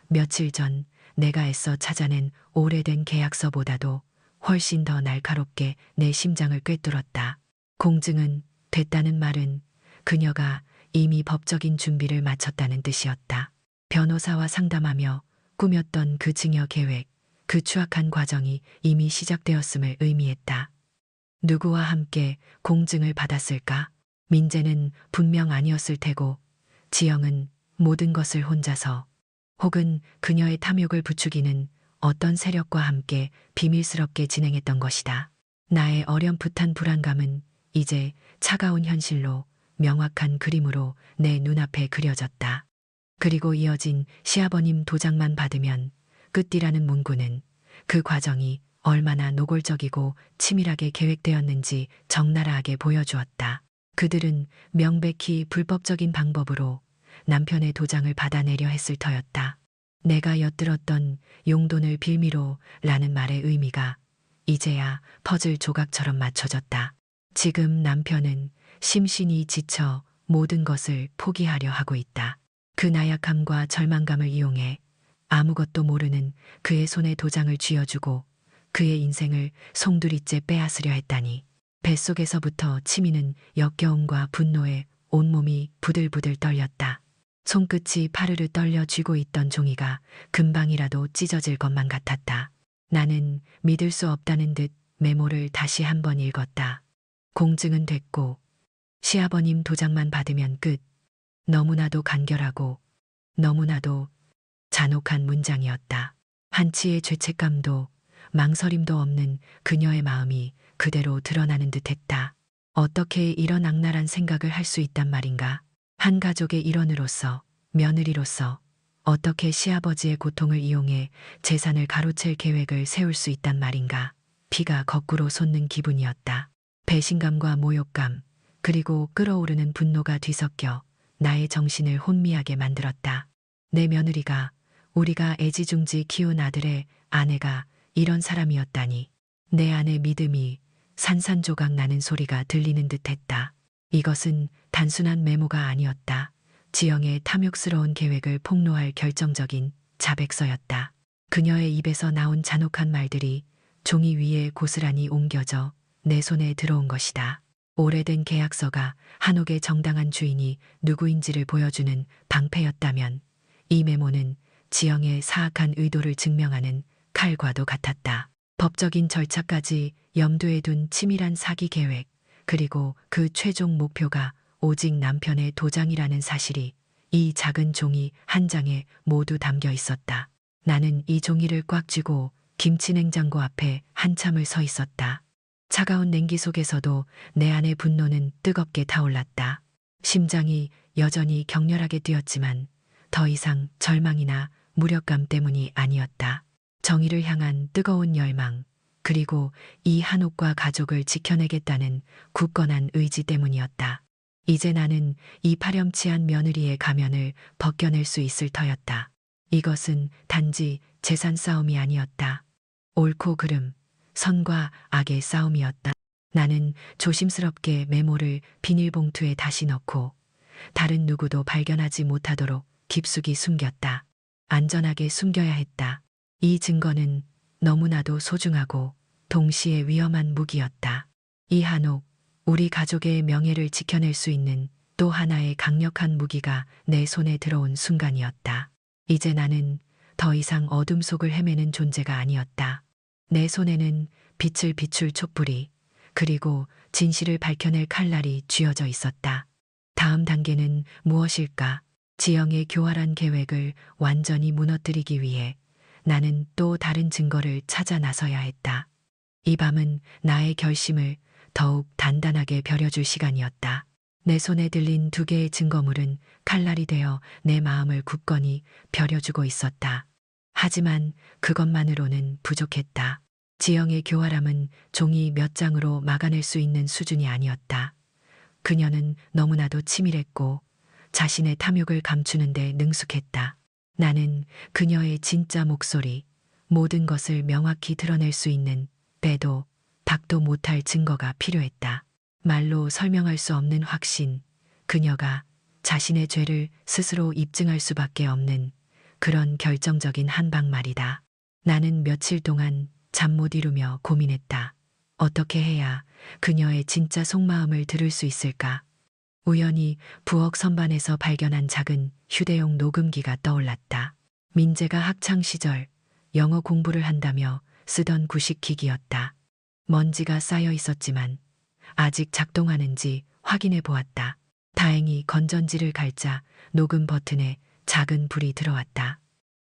며칠 전 내가 애써 찾아낸 오래된 계약서보다도 훨씬 더 날카롭게 내 심장을 꿰뚫었다. 공증은 됐다는 말은 그녀가 이미 법적인 준비를 마쳤다는 뜻이었다. 변호사와 상담하며 꾸몄던 그 증여 계획, 그 추악한 과정이 이미 시작되었음을 의미했다. 누구와 함께 공증을 받았을까? 민재는 분명 아니었을 테고 지영은 모든 것을 혼자서 혹은 그녀의 탐욕을 부추기는 어떤 세력과 함께 비밀스럽게 진행했던 것이다. 나의 어렴풋한 불안감은 이제 차가운 현실로 명확한 그림으로 내 눈앞에 그려졌다. 그리고 이어진 시아버님 도장만 받으면 끝이라는 문구는 그 과정이 얼마나 노골적이고 치밀하게 계획되었는지 적나라하게 보여주었다. 그들은 명백히 불법적인 방법으로 남편의 도장을 받아내려 했을 터였다. 내가 엿들었던 용돈을 빌미로 라는 말의 의미가 이제야 퍼즐 조각처럼 맞춰졌다. 지금 남편은 심신이 지쳐 모든 것을 포기하려 하고 있다. 그 나약함과 절망감을 이용해 아무것도 모르는 그의 손에 도장을 쥐어주고 그의 인생을 송두리째 빼앗으려 했다니. 뱃속에서부터 치미는 역겨움과 분노에 온몸이 부들부들 떨렸다. 손끝이 파르르 떨려 쥐고 있던 종이가 금방이라도 찢어질 것만 같았다. 나는 믿을 수 없다는 듯 메모를 다시 한번 읽었다. 공증은 됐고 시아버님 도장만 받으면 끝. 너무나도 간결하고 너무나도 잔혹한 문장이었다. 한치의 죄책감도 망설임도 없는 그녀의 마음이 그대로 드러나는 듯했다. 어떻게 이런 악랄한 생각을 할 수 있단 말인가? 한 가족의 일원으로서, 며느리로서 어떻게 시아버지의 고통을 이용해 재산을 가로챌 계획을 세울 수 있단 말인가? 피가 거꾸로 솟는 기분이었다. 배신감과 모욕감, 그리고 끓어오르는 분노가 뒤섞여 나의 정신을 혼미하게 만들었다. 내 며느리가, 우리가 애지중지 키운 아들의 아내가 이런 사람이었다니. 내 안의 믿음이 산산조각 나는 소리가 들리는 듯했다. 이것은 단순한 메모가 아니었다. 지영의 탐욕스러운 계획을 폭로할 결정적인 자백서였다. 그녀의 입에서 나온 잔혹한 말들이 종이 위에 고스란히 옮겨져 내 손에 들어온 것이다. 오래된 계약서가 한옥의 정당한 주인이 누구인지를 보여주는 방패였다면 이 메모는 지영의 사악한 의도를 증명하는 칼과도 같았다. 법적인 절차까지 염두에 둔 치밀한 사기 계획, 그리고 그 최종 목표가 오직 남편의 도장이라는 사실이 이 작은 종이 한 장에 모두 담겨 있었다. 나는 이 종이를 꽉 쥐고 김치냉장고 앞에 한참을 서 있었다. 차가운 냉기 속에서도 내 안의 분노는 뜨겁게 타올랐다. 심장이 여전히 격렬하게 뛰었지만 더 이상 절망이나 무력감 때문이 아니었다. 정의를 향한 뜨거운 열망, 그리고 이 한옥과 가족을 지켜내겠다는 굳건한 의지 때문이었다. 이제 나는 이 파렴치한 며느리의 가면을 벗겨낼 수 있을 터였다. 이것은 단지 재산 싸움이 아니었다. 옳고 그름, 선과 악의 싸움이었다. 나는 조심스럽게 메모를 비닐봉투에 다시 넣고 다른 누구도 발견하지 못하도록 깊숙이 숨겼다. 안전하게 숨겨야 했다. 이 증거는 너무나도 소중하고 동시에 위험한 무기였다. 이 한옥, 우리 가족의 명예를 지켜낼 수 있는 또 하나의 강력한 무기가 내 손에 들어온 순간이었다. 이제 나는 더 이상 어둠 속을 헤매는 존재가 아니었다. 내 손에는 빛을 비출 촛불이, 그리고 진실을 밝혀낼 칼날이 쥐어져 있었다. 다음 단계는 무엇일까? 지영의 교활한 계획을 완전히 무너뜨리기 위해 나는 또 다른 증거를 찾아 나서야 했다. 이 밤은 나의 결심을 더욱 단단하게 벼려줄 시간이었다. 내 손에 들린 2개의 증거물은 칼날이 되어 내 마음을 굳건히 벼려주고 있었다. 하지만 그것만으로는 부족했다. 지영의 교활함은 종이 몇 장으로 막아낼 수 있는 수준이 아니었다. 그녀는 너무나도 치밀했고 자신의 탐욕을 감추는데 능숙했다. 나는 그녀의 진짜 목소리, 모든 것을 명확히 드러낼 수 있는 빼도 박도 못할 증거가 필요했다. 말로 설명할 수 없는 확신, 그녀가 자신의 죄를 스스로 입증할 수밖에 없는 그런 결정적인 한방 말이다. 나는 며칠 동안 잠 못 이루며 고민했다. 어떻게 해야 그녀의 진짜 속마음을 들을 수 있을까? 우연히 부엌 선반에서 발견한 작은 휴대용 녹음기가 떠올랐다. 민재가 학창 시절 영어 공부를 한다며 쓰던 구식기기였다. 먼지가 쌓여 있었지만 아직 작동하는지 확인해 보았다. 다행히 건전지를 갈자 녹음 버튼에 작은 불이 들어왔다.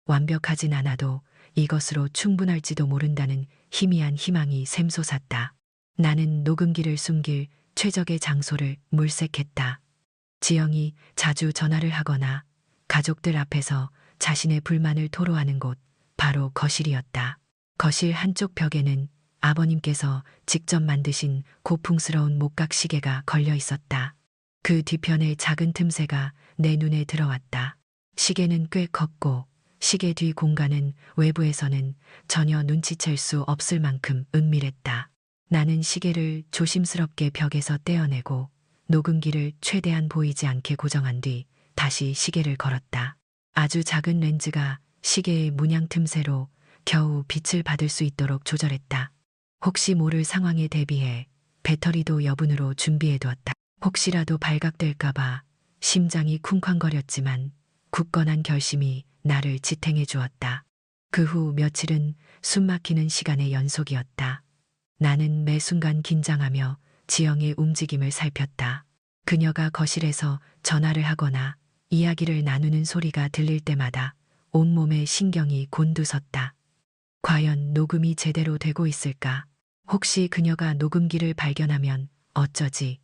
완벽하진 않아도 이것으로 충분할지도 모른다는 희미한 희망이 샘솟았다. 나는 녹음기를 숨길 최적의 장소를 물색했다. 지영이 자주 전화를 하거나 가족들 앞에서 자신의 불만을 토로하는 곳, 바로 거실이었다. 거실 한쪽 벽에는 아버님께서 직접 만드신 고풍스러운 목각 시계가 걸려 있었다. 그 뒤편의 작은 틈새가 내 눈에 들어왔다. 시계는 꽤 컸고 시계 뒤 공간은 외부에서는 전혀 눈치챌 수 없을 만큼 은밀했다. 나는 시계를 조심스럽게 벽에서 떼어내고 녹음기를 최대한 보이지 않게 고정한 뒤 다시 시계를 걸었다. 아주 작은 렌즈가 시계의 문양 틈새로 겨우 빛을 받을 수 있도록 조절했다. 혹시 모를 상황에 대비해 배터리도 여분으로 준비해두었다. 혹시라도 발각될까봐 심장이 쿵쾅거렸지만 굳건한 결심이 나를 지탱해 주었다. 그 후 며칠은 숨막히는 시간의 연속이었다. 나는 매 순간 긴장하며 지영의 움직임을 살폈다. 그녀가 거실에서 전화를 하거나 이야기를 나누는 소리가 들릴 때마다 온몸에 신경이 곤두섰다. 과연 녹음이 제대로 되고 있을까? 혹시 그녀가 녹음기를 발견하면 어쩌지?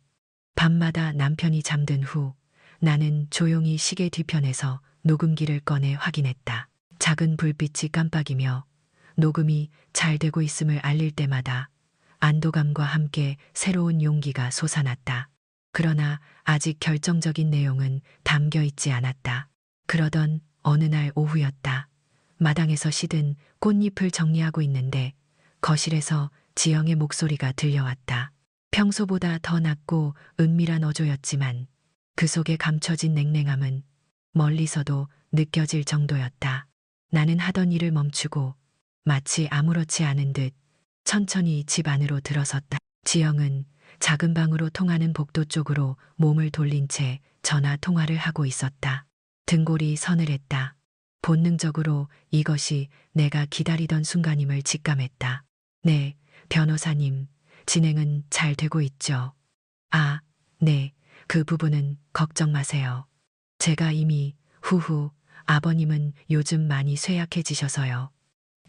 밤마다 남편이 잠든 후 나는 조용히 시계 뒤편에서 녹음기를 꺼내 확인했다. 작은 불빛이 깜빡이며 녹음이 잘 되고 있음을 알릴 때마다 안도감과 함께 새로운 용기가 솟아났다. 그러나 아직 결정적인 내용은 담겨 있지 않았다. 그러던 어느 날 오후였다. 마당에서 시든 꽃잎을 정리하고 있는데 거실에서 지영의 목소리가 들려왔다. 평소보다 더 낮고 은밀한 어조였지만 그 속에 감춰진 냉랭함은 멀리서도 느껴질 정도였다. 나는 하던 일을 멈추고 마치 아무렇지 않은 듯 천천히 집 안으로 들어섰다. 지영은 작은 방으로 통하는 복도 쪽으로 몸을 돌린 채 전화 통화를 하고 있었다. 등골이 서늘했다. 본능적으로 이것이 내가 기다리던 순간임을 직감했다. 네, 변호사님, 진행은 잘 되고 있죠? 아, 네, 그 부분은 걱정 마세요. 제가 이미 후후 아버님은 요즘 많이 쇠약해지셔서요.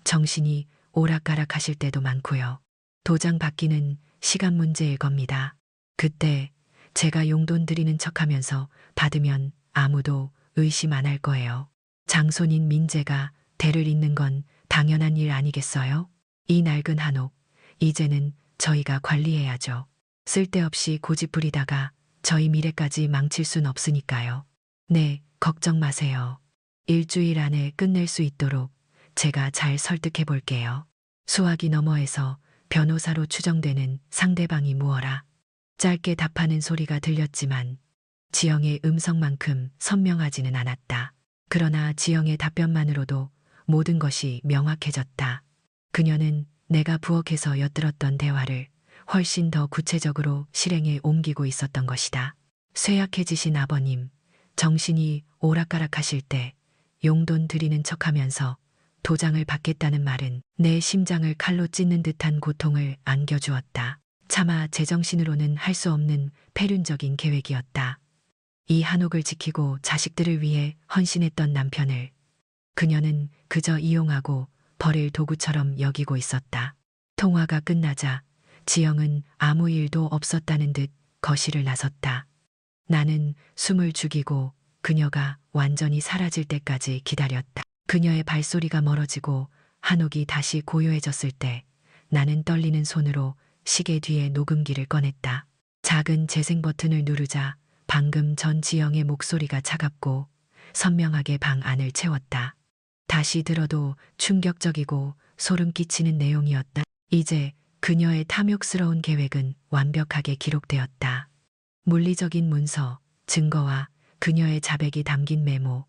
정신이 오락가락하실 때도 많고요. 도장 받기는 시간 문제일 겁니다. 그때 제가 용돈 드리는 척하면서 받으면 아무도 의심 안 할 거예요. 장손인 민재가 대를 잇는 건 당연한 일 아니겠어요? 이 낡은 한옥, 이제는 저희가 관리해야죠. 쓸데없이 고집 부리다가 저희 미래까지 망칠 순 없으니까요. 네, 걱정 마세요. 일주일 안에 끝낼 수 있도록 제가 잘 설득해 볼게요. 수화기 너머에서 변호사로 추정되는 상대방이 무어라. 짧게 답하는 소리가 들렸지만 지영의 음성만큼 선명하지는 않았다. 그러나 지영의 답변만으로도 모든 것이 명확해졌다. 그녀는 내가 부엌에서 엿들었던 대화를 훨씬 더 구체적으로 실행에 옮기고 있었던 것이다. 쇠약해지신 아버님, 정신이 오락가락하실 때 용돈 드리는 척하면서 도장을 받겠다는 말은 내 심장을 칼로 찢는 듯한 고통을 안겨주었다. 차마 제정신으로는 할 수 없는 폐륜적인 계획이었다. 이 한옥을 지키고 자식들을 위해 헌신했던 남편을 그녀는 그저 이용하고 버릴 도구처럼 여기고 있었다. 통화가 끝나자 지영은 아무 일도 없었다는 듯 거실을 나섰다. 나는 숨을 죽이고 그녀가 완전히 사라질 때까지 기다렸다. 그녀의 발소리가 멀어지고 한옥이 다시 고요해졌을 때 나는 떨리는 손으로 시계 뒤에 녹음기를 꺼냈다. 작은 재생 버튼을 누르자 방금 전 지영의 목소리가 차갑고 선명하게 방 안을 채웠다. 다시 들어도 충격적이고 소름 끼치는 내용이었다. 이제 그녀의 탐욕스러운 계획은 완벽하게 기록되었다. 물리적인 문서, 증거와 그녀의 자백이 담긴 메모,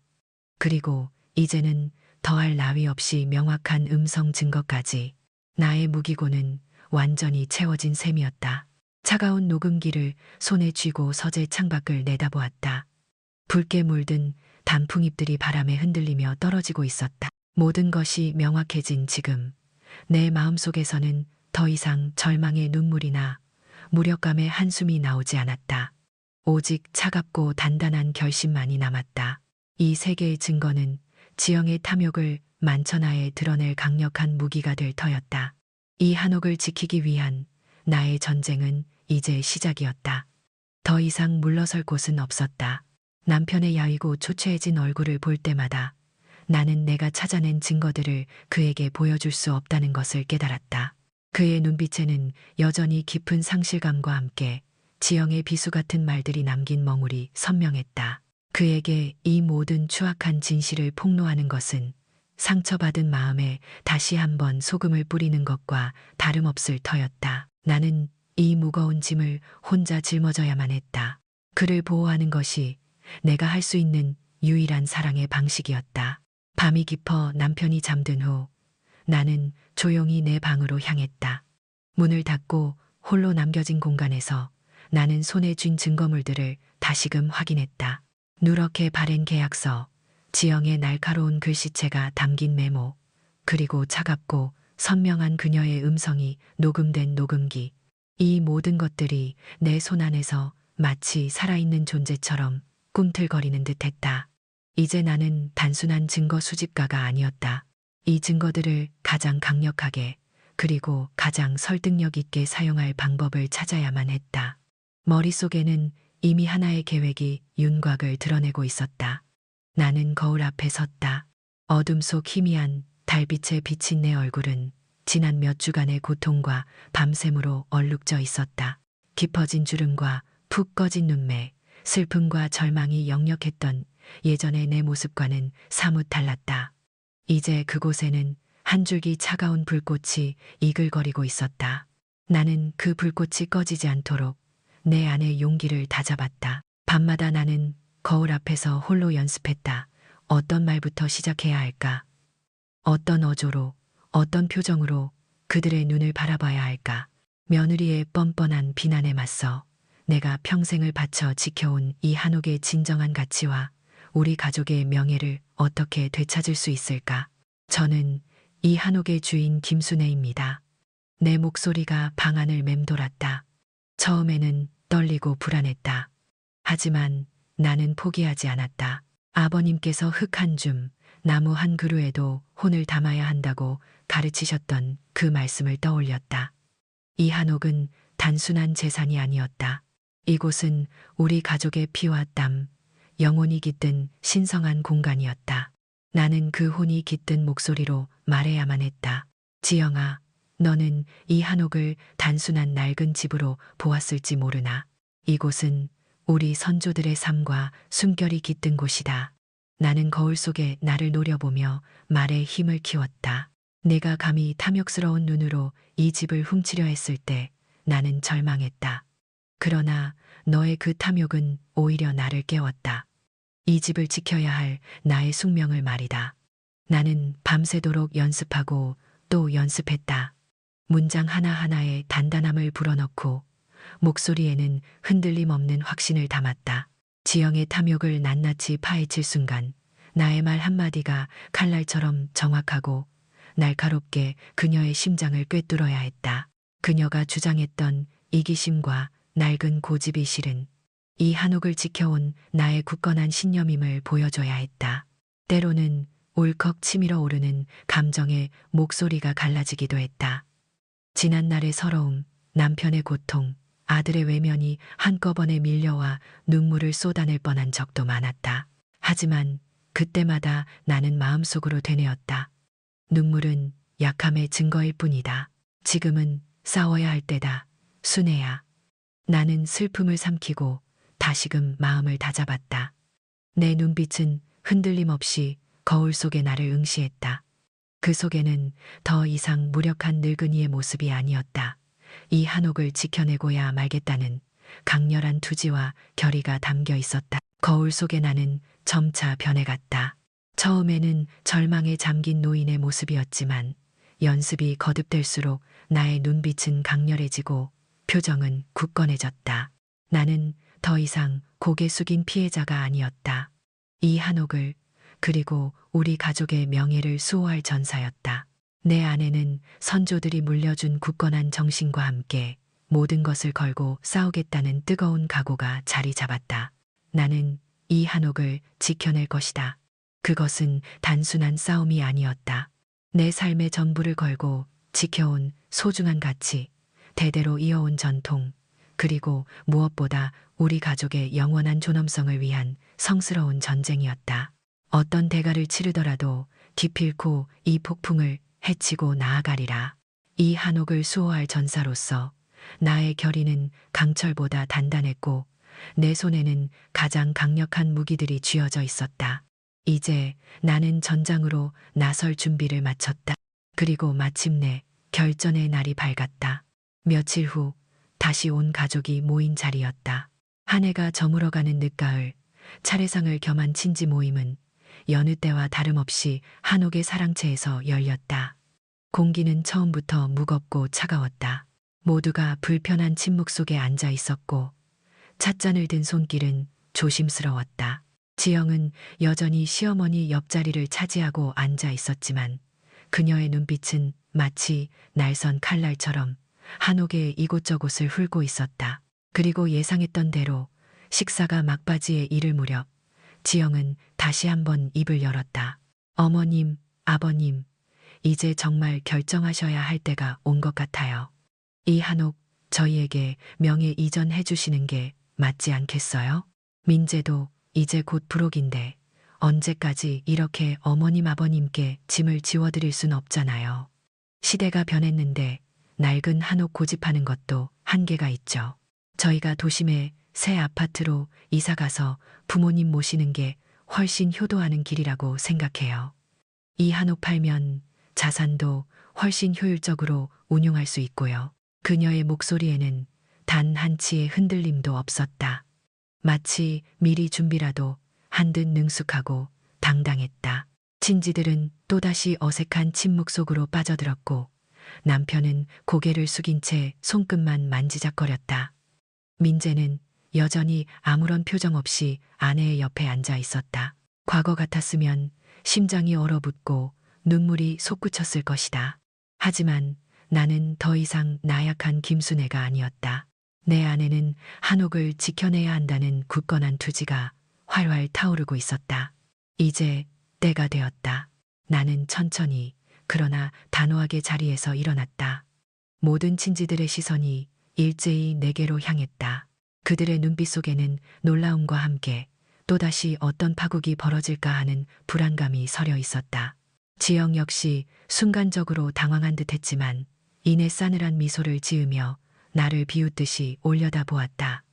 그리고 이제는 더할 나위 없이 명확한 음성 증거까지. 나의 무기고는 완전히 채워진 셈이었다. 차가운 녹음기를 손에 쥐고 서재 창밖을 내다보았다. 붉게 물든 단풍잎들이 바람에 흔들리며 떨어지고 있었다. 모든 것이 명확해진 지금 내 마음속에서는 더 이상 절망의 눈물이나 무력감의 한숨이 나오지 않았다. 오직 차갑고 단단한 결심만이 남았다. 이 세 개의 증거는 지영의 탐욕을 만천하에 드러낼 강력한 무기가 될 터였다. 이 한옥을 지키기 위한 나의 전쟁은 이제 시작이었다. 더 이상 물러설 곳은 없었다. 남편의 야위고 초췌해진 얼굴을 볼 때마다 나는 내가 찾아낸 증거들을 그에게 보여줄 수 없다는 것을 깨달았다. 그의 눈빛에는 여전히 깊은 상실감과 함께 지영의 비수 같은 말들이 남긴 멍울이 선명했다. 그에게 이 모든 추악한 진실을 폭로하는 것은 상처받은 마음에 다시 한번 소금을 뿌리는 것과 다름없을 터였다. 나는 이 무거운 짐을 혼자 짊어져야만 했다. 그를 보호하는 것이 내가 할 수 있는 유일한 사랑의 방식이었다. 밤이 깊어 남편이 잠든 후 나는 조용히 내 방으로 향했다. 문을 닫고 홀로 남겨진 공간에서 나는 손에 쥔 증거물들을 다시금 확인했다. 누렇게 바랜 계약서, 지영의 날카로운 글씨체가 담긴 메모, 그리고 차갑고 선명한 그녀의 음성이 녹음된 녹음기. 이 모든 것들이 내 손 안에서 마치 살아있는 존재처럼 꿈틀거리는 듯했다. 이제 나는 단순한 증거 수집가가 아니었다. 이 증거들을 가장 강력하게 그리고 가장 설득력 있게 사용할 방법을 찾아야만 했다. 머릿속에는 이미 하나의 계획이 윤곽을 드러내고 있었다. 나는 거울 앞에 섰다. 어둠 속 희미한 달빛에 비친 내 얼굴은 지난 몇 주간의 고통과 밤샘으로 얼룩져 있었다. 깊어진 주름과 푹 꺼진 눈매, 슬픔과 절망이 역력했던 예전의 내 모습과는 사뭇 달랐다. 이제 그곳에는 한 줄기 차가운 불꽃이 이글거리고 있었다. 나는 그 불꽃이 꺼지지 않도록 내 안의 용기를 다잡았다. 밤마다 나는 거울 앞에서 홀로 연습했다. 어떤 말부터 시작해야 할까? 어떤 어조로, 어떤 표정으로 그들의 눈을 바라봐야 할까? 며느리의 뻔뻔한 비난에 맞서 내가 평생을 바쳐 지켜온 이 한옥의 진정한 가치와 우리 가족의 명예를 어떻게 되찾을 수 있을까? 저는 이 한옥의 주인 김순애입니다. 내 목소리가 방 안을 맴돌았다. 처음에는 떨리고 불안했다. 하지만 나는 포기하지 않았다. 아버님께서 흙 한 줌, 나무 한 그루에도 혼을 담아야 한다고 가르치셨던 그 말씀을 떠올렸다. 이 한옥은 단순한 재산이 아니었다. 이곳은 우리 가족의 피와 땀, 영혼이 깃든 신성한 공간이었다. 나는 그 혼이 깃든 목소리로 말해야만 했다. 지영아, 너는 이 한옥을 단순한 낡은 집으로 보았을지 모르나 이곳은 우리 선조들의 삶과 숨결이 깃든 곳이다. 나는 거울 속에 나를 노려보며 말에 힘을 키웠다. 내가 감히 탐욕스러운 눈으로 이 집을 훔치려 했을 때 나는 절망했다. 그러나 너의 그 탐욕은 오히려 나를 깨웠다. 이 집을 지켜야 할 나의 숙명을 말이다. 나는 밤새도록 연습하고 또 연습했다. 문장 하나하나에 단단함을 불어넣고 목소리에는 흔들림 없는 확신을 담았다. 지영의 탐욕을 낱낱이 파헤칠 순간 나의 말 한마디가 칼날처럼 정확하고 날카롭게 그녀의 심장을 꿰뚫어야 했다. 그녀가 주장했던 이기심과 낡은 고집이 실은 이 한옥을 지켜온 나의 굳건한 신념임을 보여줘야 했다. 때로는 울컥 치밀어 오르는 감정의 목소리가 갈라지기도 했다. 지난날의 서러움, 남편의 고통, 아들의 외면이 한꺼번에 밀려와 눈물을 쏟아낼 뻔한 적도 많았다. 하지만 그때마다 나는 마음속으로 되뇌었다. 눈물은 약함의 증거일 뿐이다. 지금은 싸워야 할 때다. 순애야. 나는 슬픔을 삼키고 다시금 마음을 다잡았다. 내 눈빛은 흔들림 없이 거울 속의 나를 응시했다. 그 속에는 더 이상 무력한 늙은이의 모습이 아니었다. 이 한옥을 지켜내고야 말겠다는 강렬한 투지와 결의가 담겨 있었다. 거울 속의 나는 점차 변해갔다. 처음에는 절망에 잠긴 노인의 모습이었지만 연습이 거듭될수록 나의 눈빛은 강렬해지고 표정은 굳건해졌다. 나는 더 이상 고개 숙인 피해자가 아니었다. 이 한옥을 그리고 우리 가족의 명예를 수호할 전사였다. 내 안에는 선조들이 물려준 굳건한 정신과 함께 모든 것을 걸고 싸우겠다는 뜨거운 각오가 자리 잡았다. 나는 이 한옥을 지켜낼 것이다. 그것은 단순한 싸움이 아니었다. 내 삶의 전부를 걸고 지켜온 소중한 가치, 대대로 이어온 전통, 그리고 무엇보다 우리 가족의 영원한 존엄성을 위한 성스러운 전쟁이었다. 어떤 대가를 치르더라도 기필코 이 폭풍을 해치고 나아가리라. 이 한옥을 수호할 전사로서 나의 결의는 강철보다 단단했고 내 손에는 가장 강력한 무기들이 쥐어져 있었다. 이제 나는 전장으로 나설 준비를 마쳤다. 그리고 마침내 결전의 날이 밝았다. 며칠 후 다시 온 가족이 모인 자리였다. 한 해가 저물어가는 늦가을, 차례상을 겸한 친지 모임은 여느 때와 다름없이 한옥의 사랑채에서 열렸다. 공기는 처음부터 무겁고 차가웠다. 모두가 불편한 침묵 속에 앉아 있었고 찻잔을 든 손길은 조심스러웠다. 지영은 여전히 시어머니 옆자리를 차지하고 앉아 있었지만 그녀의 눈빛은 마치 날선 칼날처럼 한옥의 이곳저곳을 훑고 있었다. 그리고 예상했던 대로 식사가 막바지에 이를 무렵 지영은 다시 한번 입을 열었다. 어머님, 아버님, 이제 정말 결정하셔야 할 때가 온 것 같아요. 이 한옥 저희에게 명예 이전해 주시는 게 맞지 않겠어요? 민재도 이제 곧 불옥인데 언제까지 이렇게 어머님 아버님께 짐을 지워드릴 순 없잖아요. 시대가 변했는데 낡은 한옥 고집하는 것도 한계가 있죠. 저희가 도심의 새 아파트로 이사가서 부모님 모시는 게 훨씬 효도하는 길이라고 생각해요. 이 한옥 팔면 자산도 훨씬 효율적으로 운용할 수 있고요. 그녀의 목소리에는 단 한치의 흔들림도 없었다. 마치 미리 준비라도 한 듯 능숙하고 당당했다. 친지들은 또다시 어색한 침묵 속으로 빠져들었고 남편은 고개를 숙인 채 손끝만 만지작거렸다. 민재는 여전히 아무런 표정 없이 아내의 옆에 앉아 있었다. 과거 같았으면 심장이 얼어붙고 눈물이 솟구쳤을 것이다. 하지만 나는 더 이상 나약한 김순애가 아니었다. 내 안에는 한옥을 지켜내야 한다는 굳건한 투지가 활활 타오르고 있었다. 이제 때가 되었다. 나는 천천히 그러나 단호하게 자리에서 일어났다. 모든 친지들의 시선이 일제히 내게로 향했다. 그들의 눈빛 속에는 놀라움과 함께 또다시 어떤 파국이 벌어질까 하는 불안감이 서려 있었다. 지영 역시 순간적으로 당황한 듯했지만 이내 싸늘한 미소를 지으며 나를 비웃듯이 올려다보았다.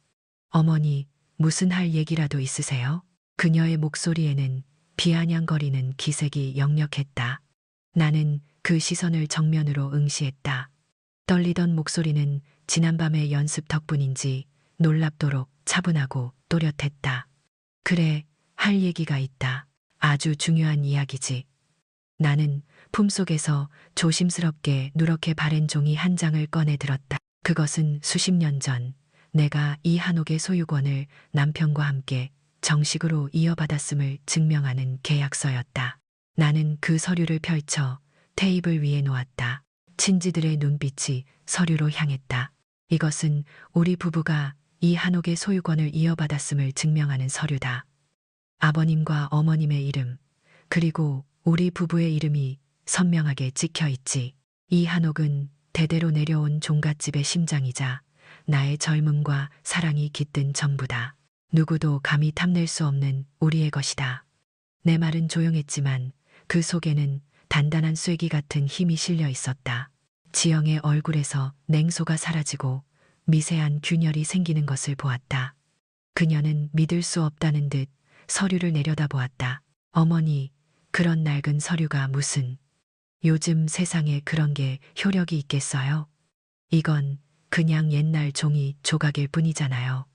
어머니, 무슨 할 얘기라도 있으세요? 그녀의 목소리에는 비아냥거리는 기색이 역력했다. 나는 그 시선을 정면으로 응시했다. 떨리던 목소리는 지난밤의 연습 덕분인지 놀랍도록 차분하고 또렷했다. 그래, 할 얘기가 있다. 아주 중요한 이야기지. 나는 품속에서 조심스럽게 누렇게 바랜 종이 한 장을 꺼내 들었다. 그것은 수십 년 전 내가 이 한옥의 소유권을 남편과 함께 정식으로 이어받았음을 증명하는 계약서였다. 나는 그 서류를 펼쳐 테이블 위에 놓았다. 친지들의 눈빛이 서류로 향했다. 이것은 우리 부부가 이 한옥의 소유권을 이어받았음을 증명하는 서류다. 아버님과 어머님의 이름, 그리고 우리 부부의 이름이 선명하게 찍혀 있지. 이 한옥은 대대로 내려온 종갓집의 심장이자 나의 젊음과 사랑이 깃든 전부다. 누구도 감히 탐낼 수 없는 우리의 것이다. 내 말은 조용했지만 그 속에는 단단한 쐐기 같은 힘이 실려 있었다. 지영의 얼굴에서 냉소가 사라지고 미세한 균열이 생기는 것을 보았다. 그녀는 믿을 수 없다는 듯 서류를 내려다보았다. 어머니, 그런 낡은 서류가 무슨, 요즘 세상에 그런 게 효력이 있겠어요? 이건 그냥 옛날 종이 조각일 뿐이잖아요.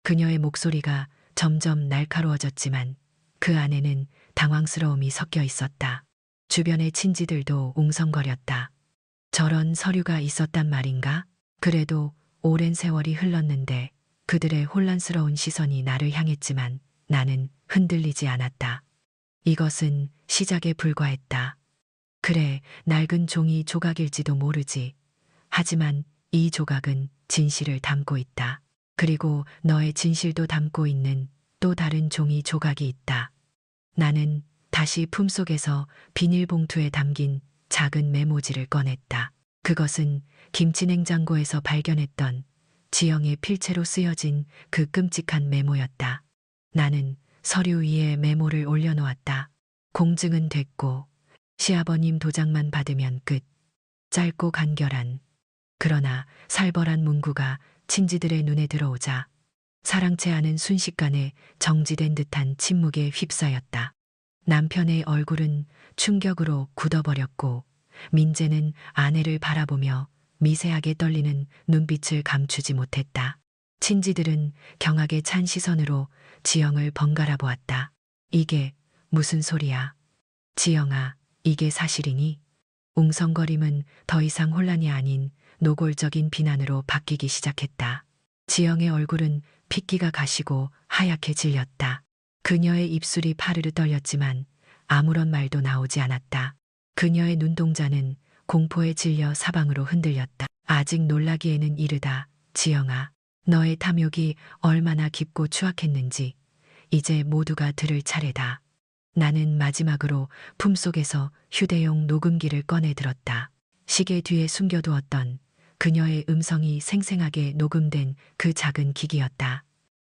그녀의 목소리가 점점 날카로워졌지만 그 안에는 당황스러움이 섞여 있었다. 주변의 친지들도 웅성거렸다. 저런 서류가 있었단 말인가? 그래도 오랜 세월이 흘렀는데 그들의 혼란스러운 시선이 나를 향했지만 나는 흔들리지 않았다. 이것은 시작에 불과했다. 그래, 낡은 종이 조각일지도 모르지. 하지만 이 조각은 진실을 담고 있다. 그리고 너의 진실도 담고 있는 또 다른 종이 조각이 있다. 나는 다시 품속에서 비닐봉투에 담긴 작은 메모지를 꺼냈다. 그것은 김치냉장고에서 발견했던 지영의 필체로 쓰여진 그 끔찍한 메모였다. 나는 서류 위에 메모를 올려놓았다. 공증은 됐고 시아버님 도장만 받으면 끝. 짧고 간결한, 그러나 살벌한 문구가 친지들의 눈에 들어오자 사랑채 않은 순식간에 정지된 듯한 침묵에 휩싸였다. 남편의 얼굴은 충격으로 굳어버렸고 민재는 아내를 바라보며 미세하게 떨리는 눈빛을 감추지 못했다. 친지들은 경악에 찬 시선으로 지영을 번갈아 보았다. 이게 무슨 소리야? 지영아, 이게 사실이니? 웅성거림은 더 이상 혼란이 아닌 노골적인 비난으로 바뀌기 시작했다. 지영의 얼굴은 핏기가 가시고 하얗게 질렸다. 그녀의 입술이 파르르 떨렸지만 아무런 말도 나오지 않았다. 그녀의 눈동자는 공포에 질려 사방으로 흔들렸다. 아직 놀라기에는 이르다. 지영아, 너의 탐욕이 얼마나 깊고 추악했는지 이제 모두가 들을 차례다. 나는 마지막으로 품속에서 휴대용 녹음기를 꺼내 들었다. 시계 뒤에 숨겨두었던 그녀의 음성이 생생하게 녹음된 그 작은 기기였다.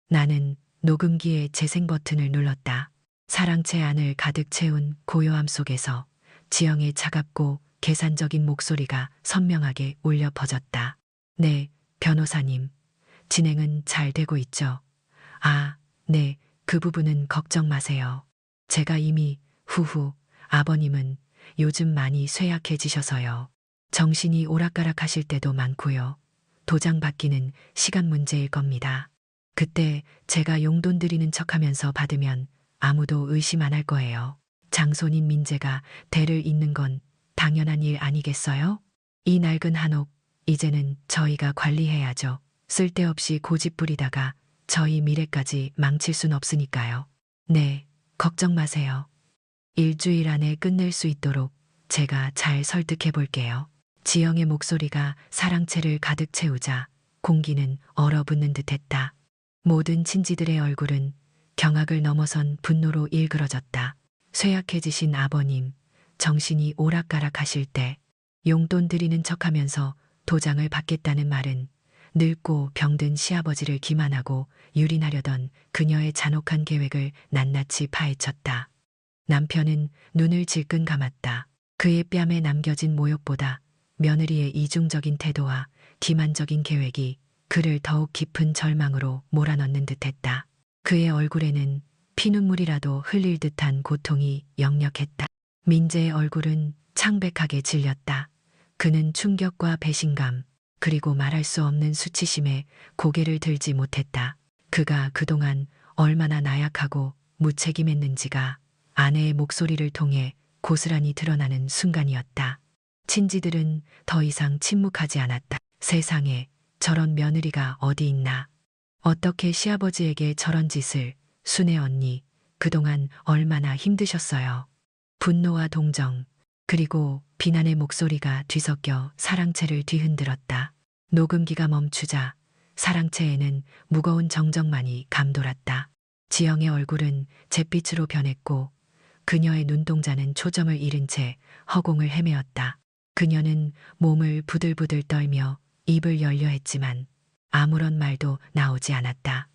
나는 녹음기의 재생 버튼을 눌렀다. 사랑채 안을 가득 채운 고요함 속에서 지영의 차갑고 계산적인 목소리가 선명하게 울려 퍼졌다. 네, 변호사님. 진행은 잘 되고 있죠? 아, 네, 그 부분은 걱정 마세요. 제가 이미 아버님은 요즘 많이 쇠약해지셔서요. 정신이 오락가락하실 때도 많고요. 도장 받기는 시간 문제일 겁니다. 그때 제가 용돈 드리는 척하면서 받으면 아무도 의심 안 할 거예요. 장손인 민재가 대를 잇는 건 당연한 일 아니겠어요? 이 낡은 한옥, 이제는 저희가 관리해야죠. 쓸데없이 고집 부리다가 저희 미래까지 망칠 순 없으니까요. 네, 걱정 마세요. 일주일 안에 끝낼 수 있도록 제가 잘 설득해 볼게요. 지영의 목소리가 사랑채를 가득 채우자 공기는 얼어붙는 듯했다. 모든 친지들의 얼굴은 경악을 넘어선 분노로 일그러졌다. 쇠약해지신 아버님, 정신이 오락가락하실 때 용돈 드리는 척하면서 도장을 받겠다는 말은 늙고 병든 시아버지를 기만하고 유린하려던 그녀의 잔혹한 계획을 낱낱이 파헤쳤다. 남편은 눈을 질끈 감았다. 그의 뺨에 남겨진 모욕보다 며느리의 이중적인 태도와 기만적인 계획이 그를 더욱 깊은 절망으로 몰아넣는 듯했다. 그의 얼굴에는 피눈물이라도 흘릴 듯한 고통이 역력했다. 민재의 얼굴은 창백하게 질렸다. 그는 충격과 배신감, 그리고 말할 수 없는 수치심에 고개를 들지 못했다. 그가 그동안 얼마나 나약하고 무책임했는지가 아내의 목소리를 통해 고스란히 드러나는 순간이었다. 친지들은 더 이상 침묵하지 않았다. 세상에 저런 며느리가 어디 있나. 어떻게 시아버지에게 저런 짓을. 순애 언니, 그동안 얼마나 힘드셨어요. 분노와 동정, 그리고 비난의 목소리가 뒤섞여 사랑채를 뒤흔들었다. 녹음기가 멈추자 사랑채에는 무거운 정적만이 감돌았다. 지영의 얼굴은 잿빛으로 변했고 그녀의 눈동자는 초점을 잃은 채 허공을 헤매었다. 그녀는 몸을 부들부들 떨며 입을 열려 했지만 아무런 말도 나오지 않았다.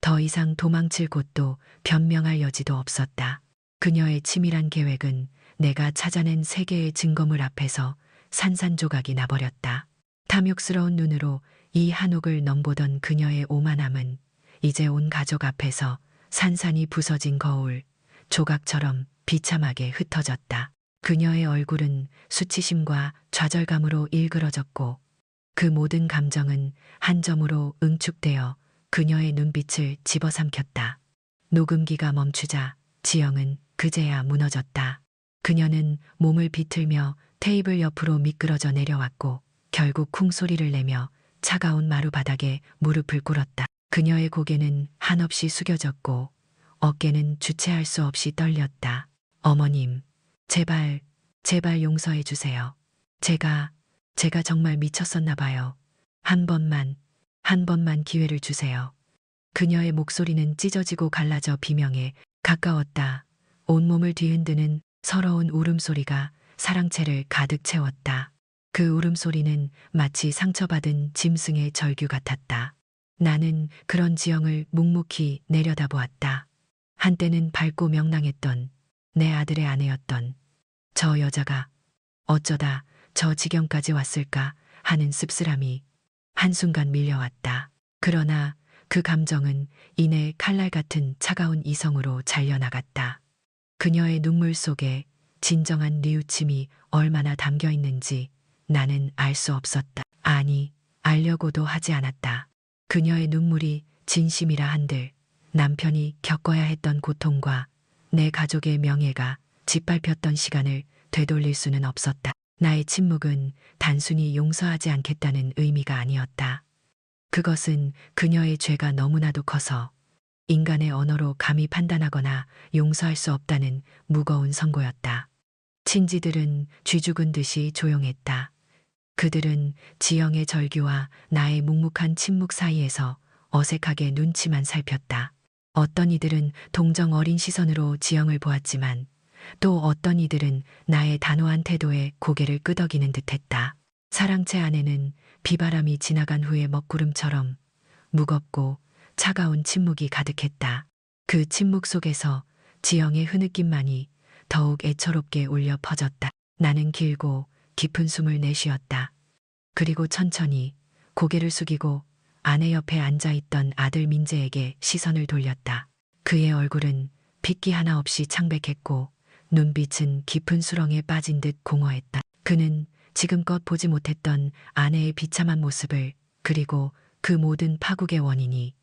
더 이상 도망칠 곳도 변명할 여지도 없었다. 그녀의 치밀한 계획은 내가 찾아낸 세계의 증거물 앞에서 산산조각이 나버렸다. 탐욕스러운 눈으로 이 한옥을 넘보던 그녀의 오만함은 이제 온 가족 앞에서 산산이 부서진 거울, 조각처럼 비참하게 흩어졌다. 그녀의 얼굴은 수치심과 좌절감으로 일그러졌고 그 모든 감정은 한 점으로 응축되어 그녀의 눈빛을 집어삼켰다. 녹음기가 멈추자 지영은 그제야 무너졌다. 그녀는 몸을 비틀며 테이블 옆으로 미끄러져 내려왔고 결국 쿵소리를 내며 차가운 마루바닥에 무릎을 꿇었다. 그녀의 고개는 한없이 숙여졌고 어깨는 주체할 수 없이 떨렸다. 어머님, 제발, 제발 용서해 주세요. 제가 정말 미쳤었나 봐요. 한 번만 기회를 주세요. 그녀의 목소리는 찢어지고 갈라져 비명에 가까웠다. 온몸을 뒤흔드는 서러운 울음소리가 사랑채를 가득 채웠다. 그 울음소리는 마치 상처받은 짐승의 절규 같았다. 나는 그런 지영을 묵묵히 내려다보았다. 한때는 밝고 명랑했던 내 아들의 아내였던 저 여자가 어쩌다 저 지경까지 왔을까 하는 씁쓸함이 한순간 밀려왔다. 그러나 그 감정은 이내 칼날 같은 차가운 이성으로 잘려나갔다. 그녀의 눈물 속에 진정한 뉘우침이 얼마나 담겨 있는지 나는 알 수 없었다. 아니, 알려고도 하지 않았다. 그녀의 눈물이 진심이라 한들 남편이 겪어야 했던 고통과 내 가족의 명예가 짓밟혔던 시간을 되돌릴 수는 없었다. 나의 침묵은 단순히 용서하지 않겠다는 의미가 아니었다. 그것은 그녀의 죄가 너무나도 커서 인간의 언어로 감히 판단하거나 용서할 수 없다는 무거운 선고였다. 친지들은 쥐죽은 듯이 조용했다. 그들은 지영의 절규와 나의 묵묵한 침묵 사이에서 어색하게 눈치만 살폈다. 어떤 이들은 동정 어린 시선으로 지영을 보았지만 또 어떤 이들은 나의 단호한 태도에 고개를 끄덕이는 듯했다. 사랑채 안에는 비바람이 지나간 후의 먹구름처럼 무겁고 차가운 침묵이 가득했다. 그 침묵 속에서 지영의 흐느낌만이 더욱 애처롭게 울려 퍼졌다. 나는 길고 깊은 숨을 내쉬었다. 그리고 천천히 고개를 숙이고 아내 옆에 앉아있던 아들 민재에게 시선을 돌렸다. 그의 얼굴은 핏기 하나 없이 창백했고 눈빛은 깊은 수렁에 빠진 듯 공허했다. 그는 지금껏 보지 못했던 아내의 비참한 모습을, 그리고 그 모든 파국의 원인이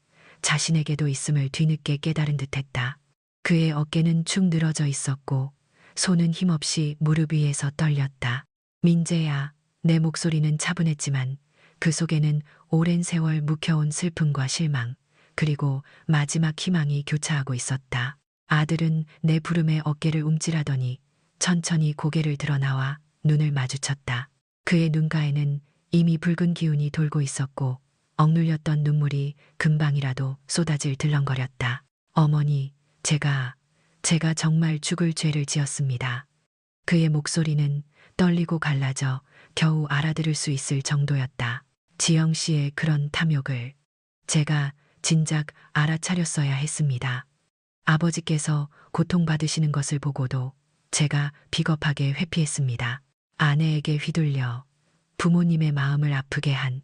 자신에게도 있음을 뒤늦게 깨달은 듯했다. 그의 어깨는 축 늘어져 있었고 손은 힘없이 무릎 위에서 떨렸다. 민재야. 내 목소리는 차분했지만 그 속에는 오랜 세월 묵혀온 슬픔과 실망, 그리고 마지막 희망이 교차하고 있었다. 아들은 내 부름에 어깨를 움찔하더니 천천히 고개를 들어 나와 눈을 마주쳤다. 그의 눈가에는 이미 붉은 기운이 돌고 있었고 억눌렸던 눈물이 금방이라도 쏟아질 들렁거렸다. 어머니, 제가 정말 죽을 죄를 지었습니다. 그의 목소리는 떨리고 갈라져 겨우 알아들을 수 있을 정도였다. 지영 씨의 그런 탐욕을 제가 진작 알아차렸어야 했습니다. 아버지께서 고통받으시는 것을 보고도 제가 비겁하게 회피했습니다. 아내에게 휘둘려 부모님의 마음을 아프게 한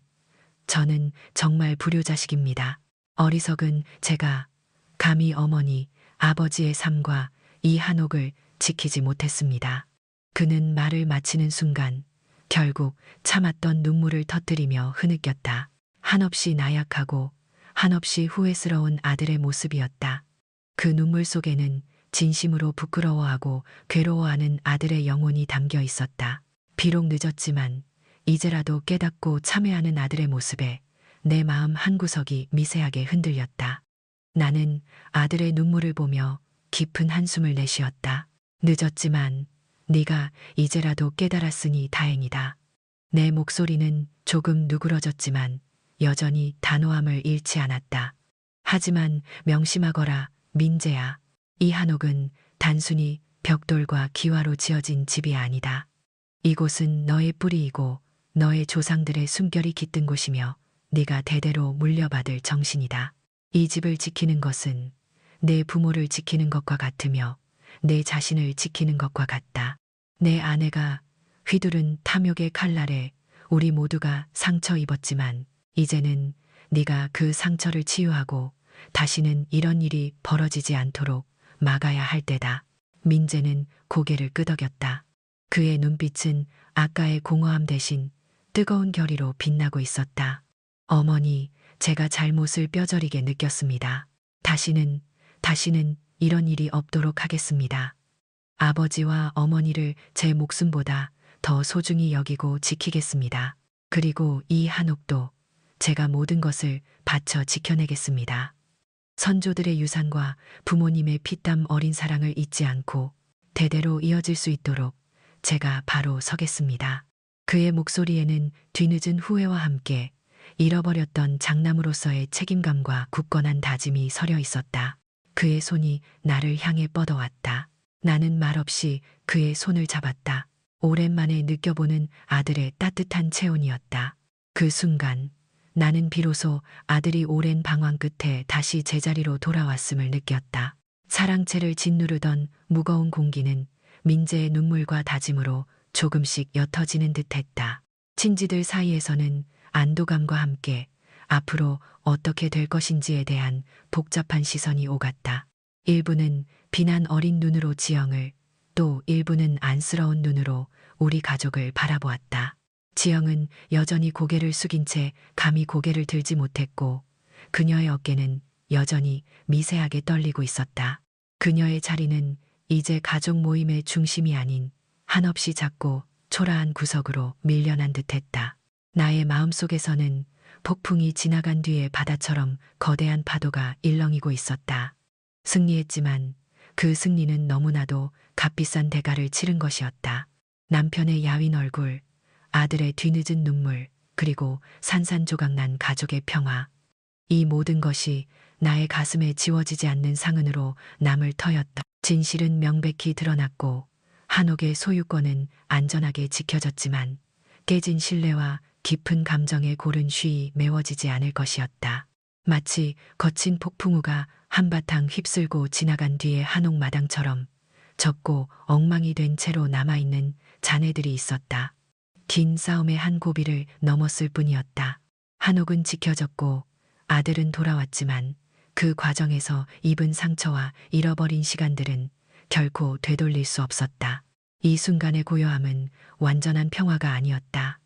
저는 정말 불효자식입니다. 어리석은 제가 감히 어머니, 아버지의 삶과 이 한옥을 지키지 못했습니다. 그는 말을 마치는 순간 결국 참았던 눈물을 터뜨리며 흐느꼈다. 한없이 나약하고 한없이 후회스러운 아들의 모습이었다. 그 눈물 속에는 진심으로 부끄러워하고 괴로워하는 아들의 영혼이 담겨 있었다. 비록 늦었지만 이제라도 깨닫고 참회하는 아들의 모습에 내 마음 한구석이 미세하게 흔들렸다. 나는 아들의 눈물을 보며 깊은 한숨을 내쉬었다. 늦었지만 네가 이제라도 깨달았으니 다행이다. 내 목소리는 조금 누그러졌지만 여전히 단호함을 잃지 않았다. 하지만 명심하거라, 민재야. 이 한옥은 단순히 벽돌과 기와로 지어진 집이 아니다. 이곳은 너의 뿌리이고 너의 조상들의 숨결이 깃든 곳이며 네가 대대로 물려받을 정신이다. 이 집을 지키는 것은 내 부모를 지키는 것과 같으며 내 자신을 지키는 것과 같다. 내 아내가 휘두른 탐욕의 칼날에 우리 모두가 상처 입었지만 이제는 네가 그 상처를 치유하고 다시는 이런 일이 벌어지지 않도록 막아야 할 때다. 민재는 고개를 끄덕였다. 그의 눈빛은 아까의 공허함 대신 뜨거운 결의로 빛나고 있었다. 어머니, 제가 잘못을 뼈저리게 느꼈습니다. 다시는 이런 일이 없도록 하겠습니다. 아버지와 어머니를 제 목숨보다 더 소중히 여기고 지키겠습니다. 그리고 이 한옥도 제가 모든 것을 바쳐 지켜내겠습니다. 선조들의 유산과 부모님의 피땀 어린 사랑을 잊지 않고 대대로 이어질 수 있도록 제가 바로 서겠습니다. 그의 목소리에는 뒤늦은 후회와 함께 잃어버렸던 장남으로서의 책임감과 굳건한 다짐이 서려 있었다. 그의 손이 나를 향해 뻗어왔다. 나는 말없이 그의 손을 잡았다. 오랜만에 느껴보는 아들의 따뜻한 체온이었다. 그 순간 나는 비로소 아들이 오랜 방황 끝에 다시 제자리로 돌아왔음을 느꼈다. 사랑채를 짓누르던 무거운 공기는 민재의 눈물과 다짐으로 조금씩 옅어지는 듯했다. 친지들 사이에서는 안도감과 함께 앞으로 어떻게 될 것인지에 대한 복잡한 시선이 오갔다. 일부는 비난 어린 눈으로 지영을, 또 일부는 안쓰러운 눈으로 우리 가족을 바라보았다. 지영은 여전히 고개를 숙인 채 감히 고개를 들지 못했고 그녀의 어깨는 여전히 미세하게 떨리고 있었다. 그녀의 자리는 이제 가족 모임의 중심이 아닌 한없이 작고 초라한 구석으로 밀려난 듯했다. 나의 마음속에서는 폭풍이 지나간 뒤의 바다처럼 거대한 파도가 일렁이고 있었다. 승리했지만 그 승리는 너무나도 값비싼 대가를 치른 것이었다. 남편의 야윈 얼굴, 아들의 뒤늦은 눈물, 그리고 산산조각난 가족의 평화. 이 모든 것이 나의 가슴에 지워지지 않는 상흔으로 남을 터였다. 진실은 명백히 드러났고 한옥의 소유권은 안전하게 지켜졌지만 깨진 신뢰와 깊은 감정의 고른 쉬이 메워지지 않을 것이었다. 마치 거친 폭풍우가 한바탕 휩쓸고 지나간 뒤의 한옥 마당처럼 좁고 엉망이 된 채로 남아있는 잔해들이 있었다. 긴 싸움의 한 고비를 넘었을 뿐이었다. 한옥은 지켜졌고 아들은 돌아왔지만 그 과정에서 입은 상처와 잃어버린 시간들은 결코 되돌릴 수 없었다. 이 순간의 고요함은 완전한 평화가 아니었다.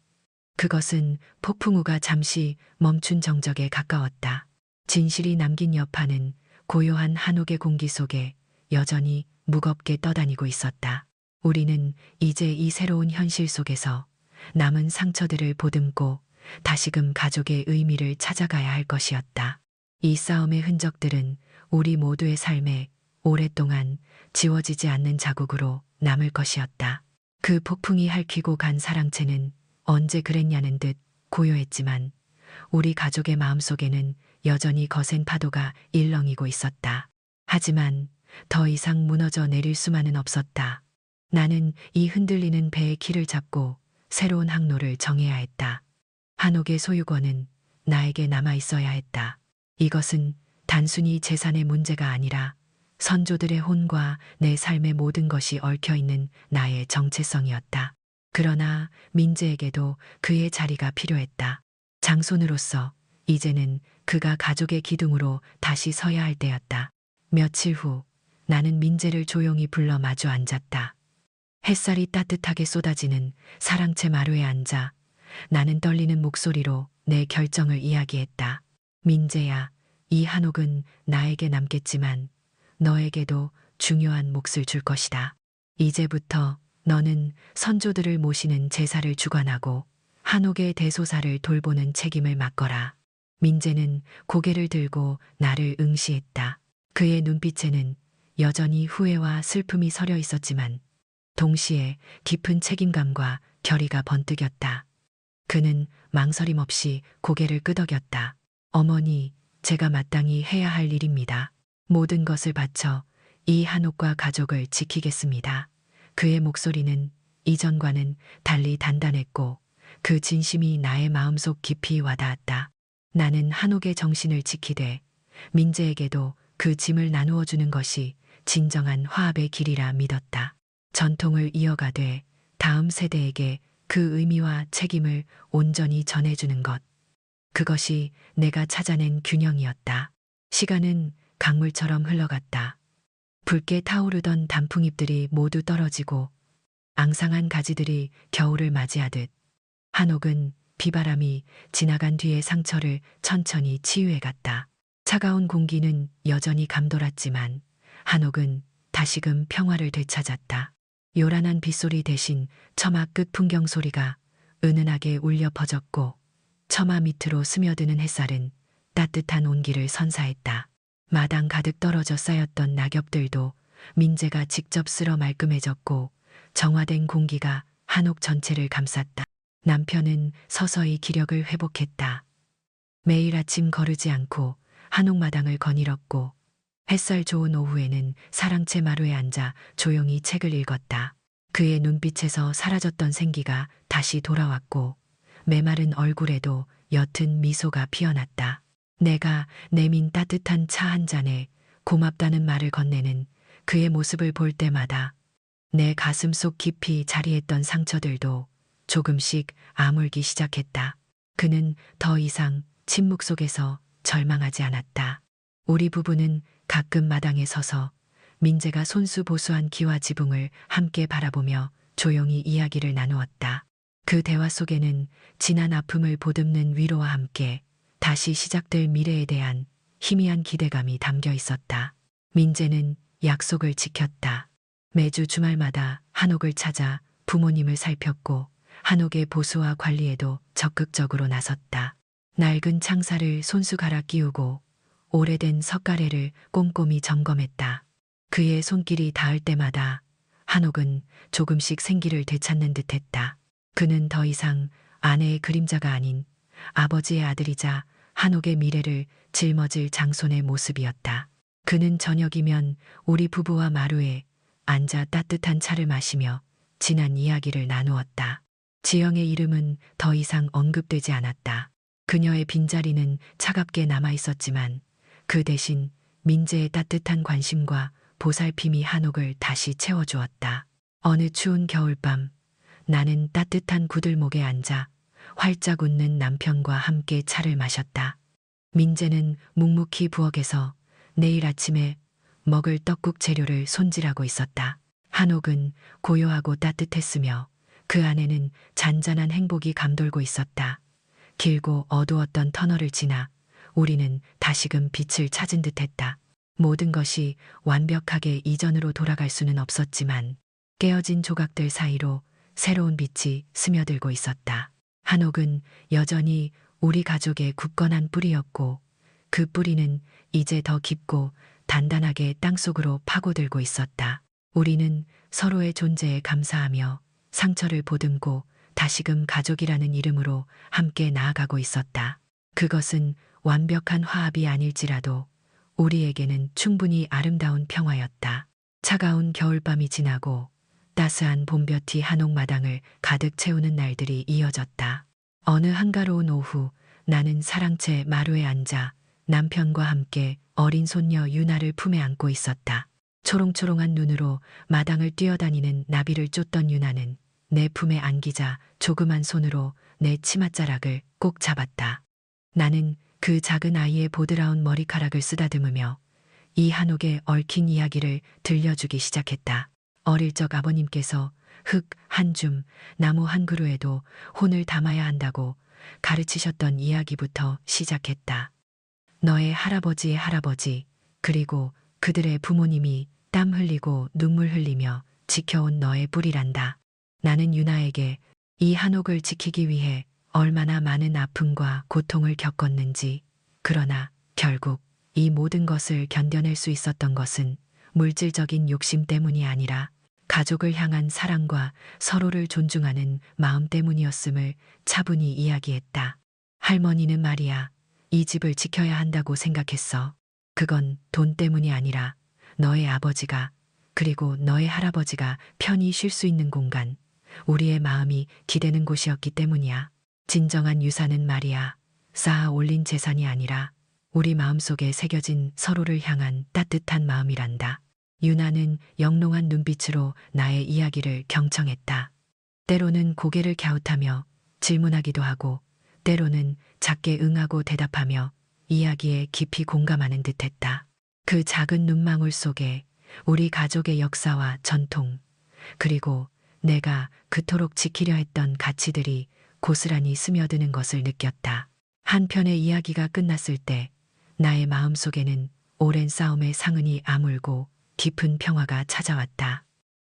그것은 폭풍우가 잠시 멈춘 정적에 가까웠다. 진실이 남긴 여파는 고요한 한옥의 공기 속에 여전히 무겁게 떠다니고 있었다. 우리는 이제 이 새로운 현실 속에서 남은 상처들을 보듬고 다시금 가족의 의미를 찾아가야 할 것이었다. 이 싸움의 흔적들은 우리 모두의 삶에 오랫동안 지워지지 않는 자국으로 남을 것이었다. 그 폭풍이 핥히고 간 사랑채는 언제 그랬냐는 듯 고요했지만 우리 가족의 마음속에는 여전히 거센 파도가 일렁이고 있었다. 하지만 더 이상 무너져 내릴 수만은 없었다. 나는 이 흔들리는 배의 키를 잡고 새로운 항로를 정해야 했다. 한옥의 소유권은 나에게 남아 있어야 했다. 이것은 단순히 재산의 문제가 아니라 선조들의 혼과 내 삶의 모든 것이 얽혀있는 나의 정체성이었다. 그러나 민재에게도 그의 자리가 필요했다. 장손으로서 이제는 그가 가족의 기둥으로 다시 서야 할 때였다. 며칠 후 나는 민재를 조용히 불러 마주 앉았다. 햇살이 따뜻하게 쏟아지는 사랑채 마루에 앉아 나는 떨리는 목소리로 내 결정을 이야기했다. 민재야, 이 한옥은 나에게 남겠지만 너에게도 중요한 몫을 줄 것이다. 이제부터 너는 선조들을 모시는 제사를 주관하고 한옥의 대소사를 돌보는 책임을 맡거라. 민재는 고개를 들고 나를 응시했다. 그의 눈빛에는 여전히 후회와 슬픔이 서려 있었지만 동시에 깊은 책임감과 결의가 번뜩였다. 그는 망설임 없이 고개를 끄덕였다. 어머니, 제가 마땅히 해야 할 일입니다. 모든 것을 바쳐 이 한옥과 가족을 지키겠습니다. 그의 목소리는 이전과는 달리 단단했고 그 진심이 나의 마음속 깊이 와닿았다. 나는 한옥의 정신을 지키되 민재에게도 그 짐을 나누어 주는 것이 진정한 화합의 길이라 믿었다. 전통을 이어가되 다음 세대에게 그 의미와 책임을 온전히 전해주는 것. 그것이 내가 찾아낸 균형이었다. 시간은 강물처럼 흘러갔다. 붉게 타오르던 단풍잎들이 모두 떨어지고 앙상한 가지들이 겨울을 맞이하듯 한옥은 비바람이 지나간 뒤의 상처를 천천히 치유해갔다. 차가운 공기는 여전히 감돌았지만 한옥은 다시금 평화를 되찾았다. 요란한 빗소리 대신 처마 끝 풍경 소리가 은은하게 울려 퍼졌고 처마 밑으로 스며드는 햇살은 따뜻한 온기를 선사했다. 마당 가득 떨어져 쌓였던 낙엽들도 민재가 직접 쓸어 말끔해졌고 정화된 공기가 한옥 전체를 감쌌다. 남편은 서서히 기력을 회복했다. 매일 아침 거르지 않고 한옥마당을 거닐었고 햇살 좋은 오후에는 사랑채 마루에 앉아 조용히 책을 읽었다. 그의 눈빛에서 사라졌던 생기가 다시 돌아왔고 메마른 얼굴에도 옅은 미소가 피어났다. 내가 내민 따뜻한 차 한 잔에 고맙다는 말을 건네는 그의 모습을 볼 때마다 내 가슴 속 깊이 자리했던 상처들도 조금씩 아물기 시작했다. 그는 더 이상 침묵 속에서 절망하지 않았다. 우리 부부는 가끔 마당에 서서 민재가 손수보수한 기와 지붕을 함께 바라보며 조용히 이야기를 나누었다. 그 대화 속에는 지난 아픔을 보듬는 위로와 함께 다시 시작될 미래에 대한 희미한 기대감이 담겨 있었다. 민재는 약속을 지켰다. 매주 주말마다 한옥을 찾아 부모님을 살폈고 한옥의 보수와 관리에도 적극적으로 나섰다. 낡은 창살을 손수 갈아 끼우고 오래된 석가래를 꼼꼼히 점검했다. 그의 손길이 닿을 때마다 한옥은 조금씩 생기를 되찾는 듯했다. 그는 더 이상 아내의 그림자가 아닌 아버지의 아들이자 한옥의 미래를 짊어질 장손의 모습이었다. 그는 저녁이면 우리 부부와 마루에 앉아 따뜻한 차를 마시며 지난 이야기를 나누었다. 지영의 이름은 더 이상 언급되지 않았다. 그녀의 빈자리는 차갑게 남아 있었지만 그 대신 민재의 따뜻한 관심과 보살핌이 한옥을 다시 채워주었다. 어느 추운 겨울밤 나는 따뜻한 구들목에 앉아 활짝 웃는 남편과 함께 차를 마셨다. 민재는 묵묵히 부엌에서 내일 아침에 먹을 떡국 재료를 손질하고 있었다. 한옥은 고요하고 따뜻했으며 그 안에는 잔잔한 행복이 감돌고 있었다. 길고 어두웠던 터널을 지나 우리는 다시금 빛을 찾은 듯했다. 모든 것이 완벽하게 이전으로 돌아갈 수는 없었지만 깨어진 조각들 사이로 새로운 빛이 스며들고 있었다. 한옥은 여전히 우리 가족의 굳건한 뿌리였고 그 뿌리는 이제 더 깊고 단단하게 땅속으로 파고들고 있었다. 우리는 서로의 존재에 감사하며 상처를 보듬고 다시금 가족이라는 이름으로 함께 나아가고 있었다. 그것은 완벽한 화합이 아닐지라도 우리에게는 충분히 아름다운 평화였다. 차가운 겨울밤이 지나고 따스한 봄볕이 한옥마당을 가득 채우는 날들이 이어졌다. 어느 한가로운 오후 나는 사랑채 마루에 앉아 남편과 함께 어린 손녀 유나를 품에 안고 있었다. 초롱초롱한 눈으로 마당을 뛰어다니는 나비를 쫓던 유나는 내 품에 안기자 조그만 손으로 내 치맛자락을 꼭 잡았다. 나는 그 작은 아이의 보드라운 머리카락을 쓰다듬으며 이 한옥에 얽힌 이야기를 들려주기 시작했다. 어릴 적 아버님께서 흙 한 줌, 나무 한 그루에도 혼을 담아야 한다고 가르치셨던 이야기부터 시작했다. 너의 할아버지의 할아버지, 그리고 그들의 부모님이 땀 흘리고 눈물 흘리며 지켜온 너의 뿌리란다. 나는 유나에게 이 한옥을 지키기 위해 얼마나 많은 아픔과 고통을 겪었는지, 그러나 결국 이 모든 것을 견뎌낼 수 있었던 것은 물질적인 욕심 때문이 아니라 가족을 향한 사랑과 서로를 존중하는 마음 때문이었음을 차분히 이야기했다. 할머니는 말이야, 이 집을 지켜야 한다고 생각했어. 그건 돈 때문이 아니라 너의 아버지가, 그리고 너의 할아버지가 편히 쉴 수 있는 공간, 우리의 마음이 기대는 곳이었기 때문이야. 진정한 유산은 말이야, 쌓아 올린 재산이 아니라 우리 마음속에 새겨진 서로를 향한 따뜻한 마음이란다. 유나는 영롱한 눈빛으로 나의 이야기를 경청했다. 때로는 고개를 갸웃하며 질문하기도 하고, 때로는 작게 응하고 대답하며 이야기에 깊이 공감하는 듯했다. 그 작은 눈망울 속에 우리 가족의 역사와 전통, 그리고 내가 그토록 지키려 했던 가치들이 고스란히 스며드는 것을 느꼈다. 한편의 이야기가 끝났을 때 나의 마음속에는 오랜 싸움의 상흔이 아물고 깊은 평화가 찾아왔다.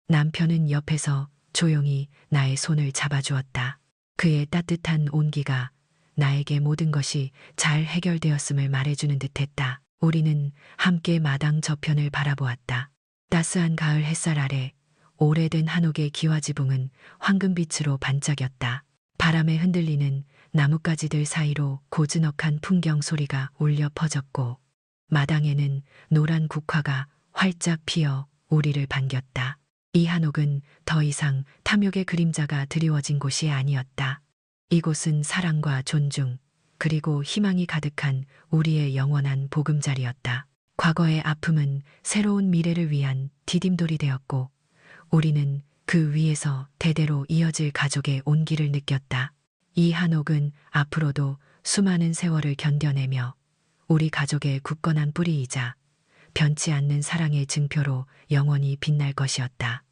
남편은 옆에서 조용히 나의 손을 잡아주었다. 그의 따뜻한 온기가 나에게 모든 것이 잘 해결되었음을 말해주는 듯했다. 우리는 함께 마당 저편을 바라보았다. 따스한 가을 햇살 아래 오래된 한옥의 기와지붕은 황금빛으로 반짝였다. 바람에 흔들리는 나뭇가지들 사이로 고즈넉한 풍경 소리가 울려 퍼졌고, 마당에는 노란 국화가 활짝 피어 우리를 반겼다. 이 한옥은 더 이상 탐욕의 그림자가 드리워진 곳이 아니었다. 이곳은 사랑과 존중, 그리고 희망이 가득한 우리의 영원한 보금자리였다. 과거의 아픔은 새로운 미래를 위한 디딤돌이 되었고, 우리는 그 위에서 대대로 이어질 가족의 온기를 느꼈다. 이 한옥은 앞으로도 수많은 세월을 견뎌내며 우리 가족의 굳건한 뿌리이자 변치 않는 사랑의 증표로 영원히 빛날 것이었다.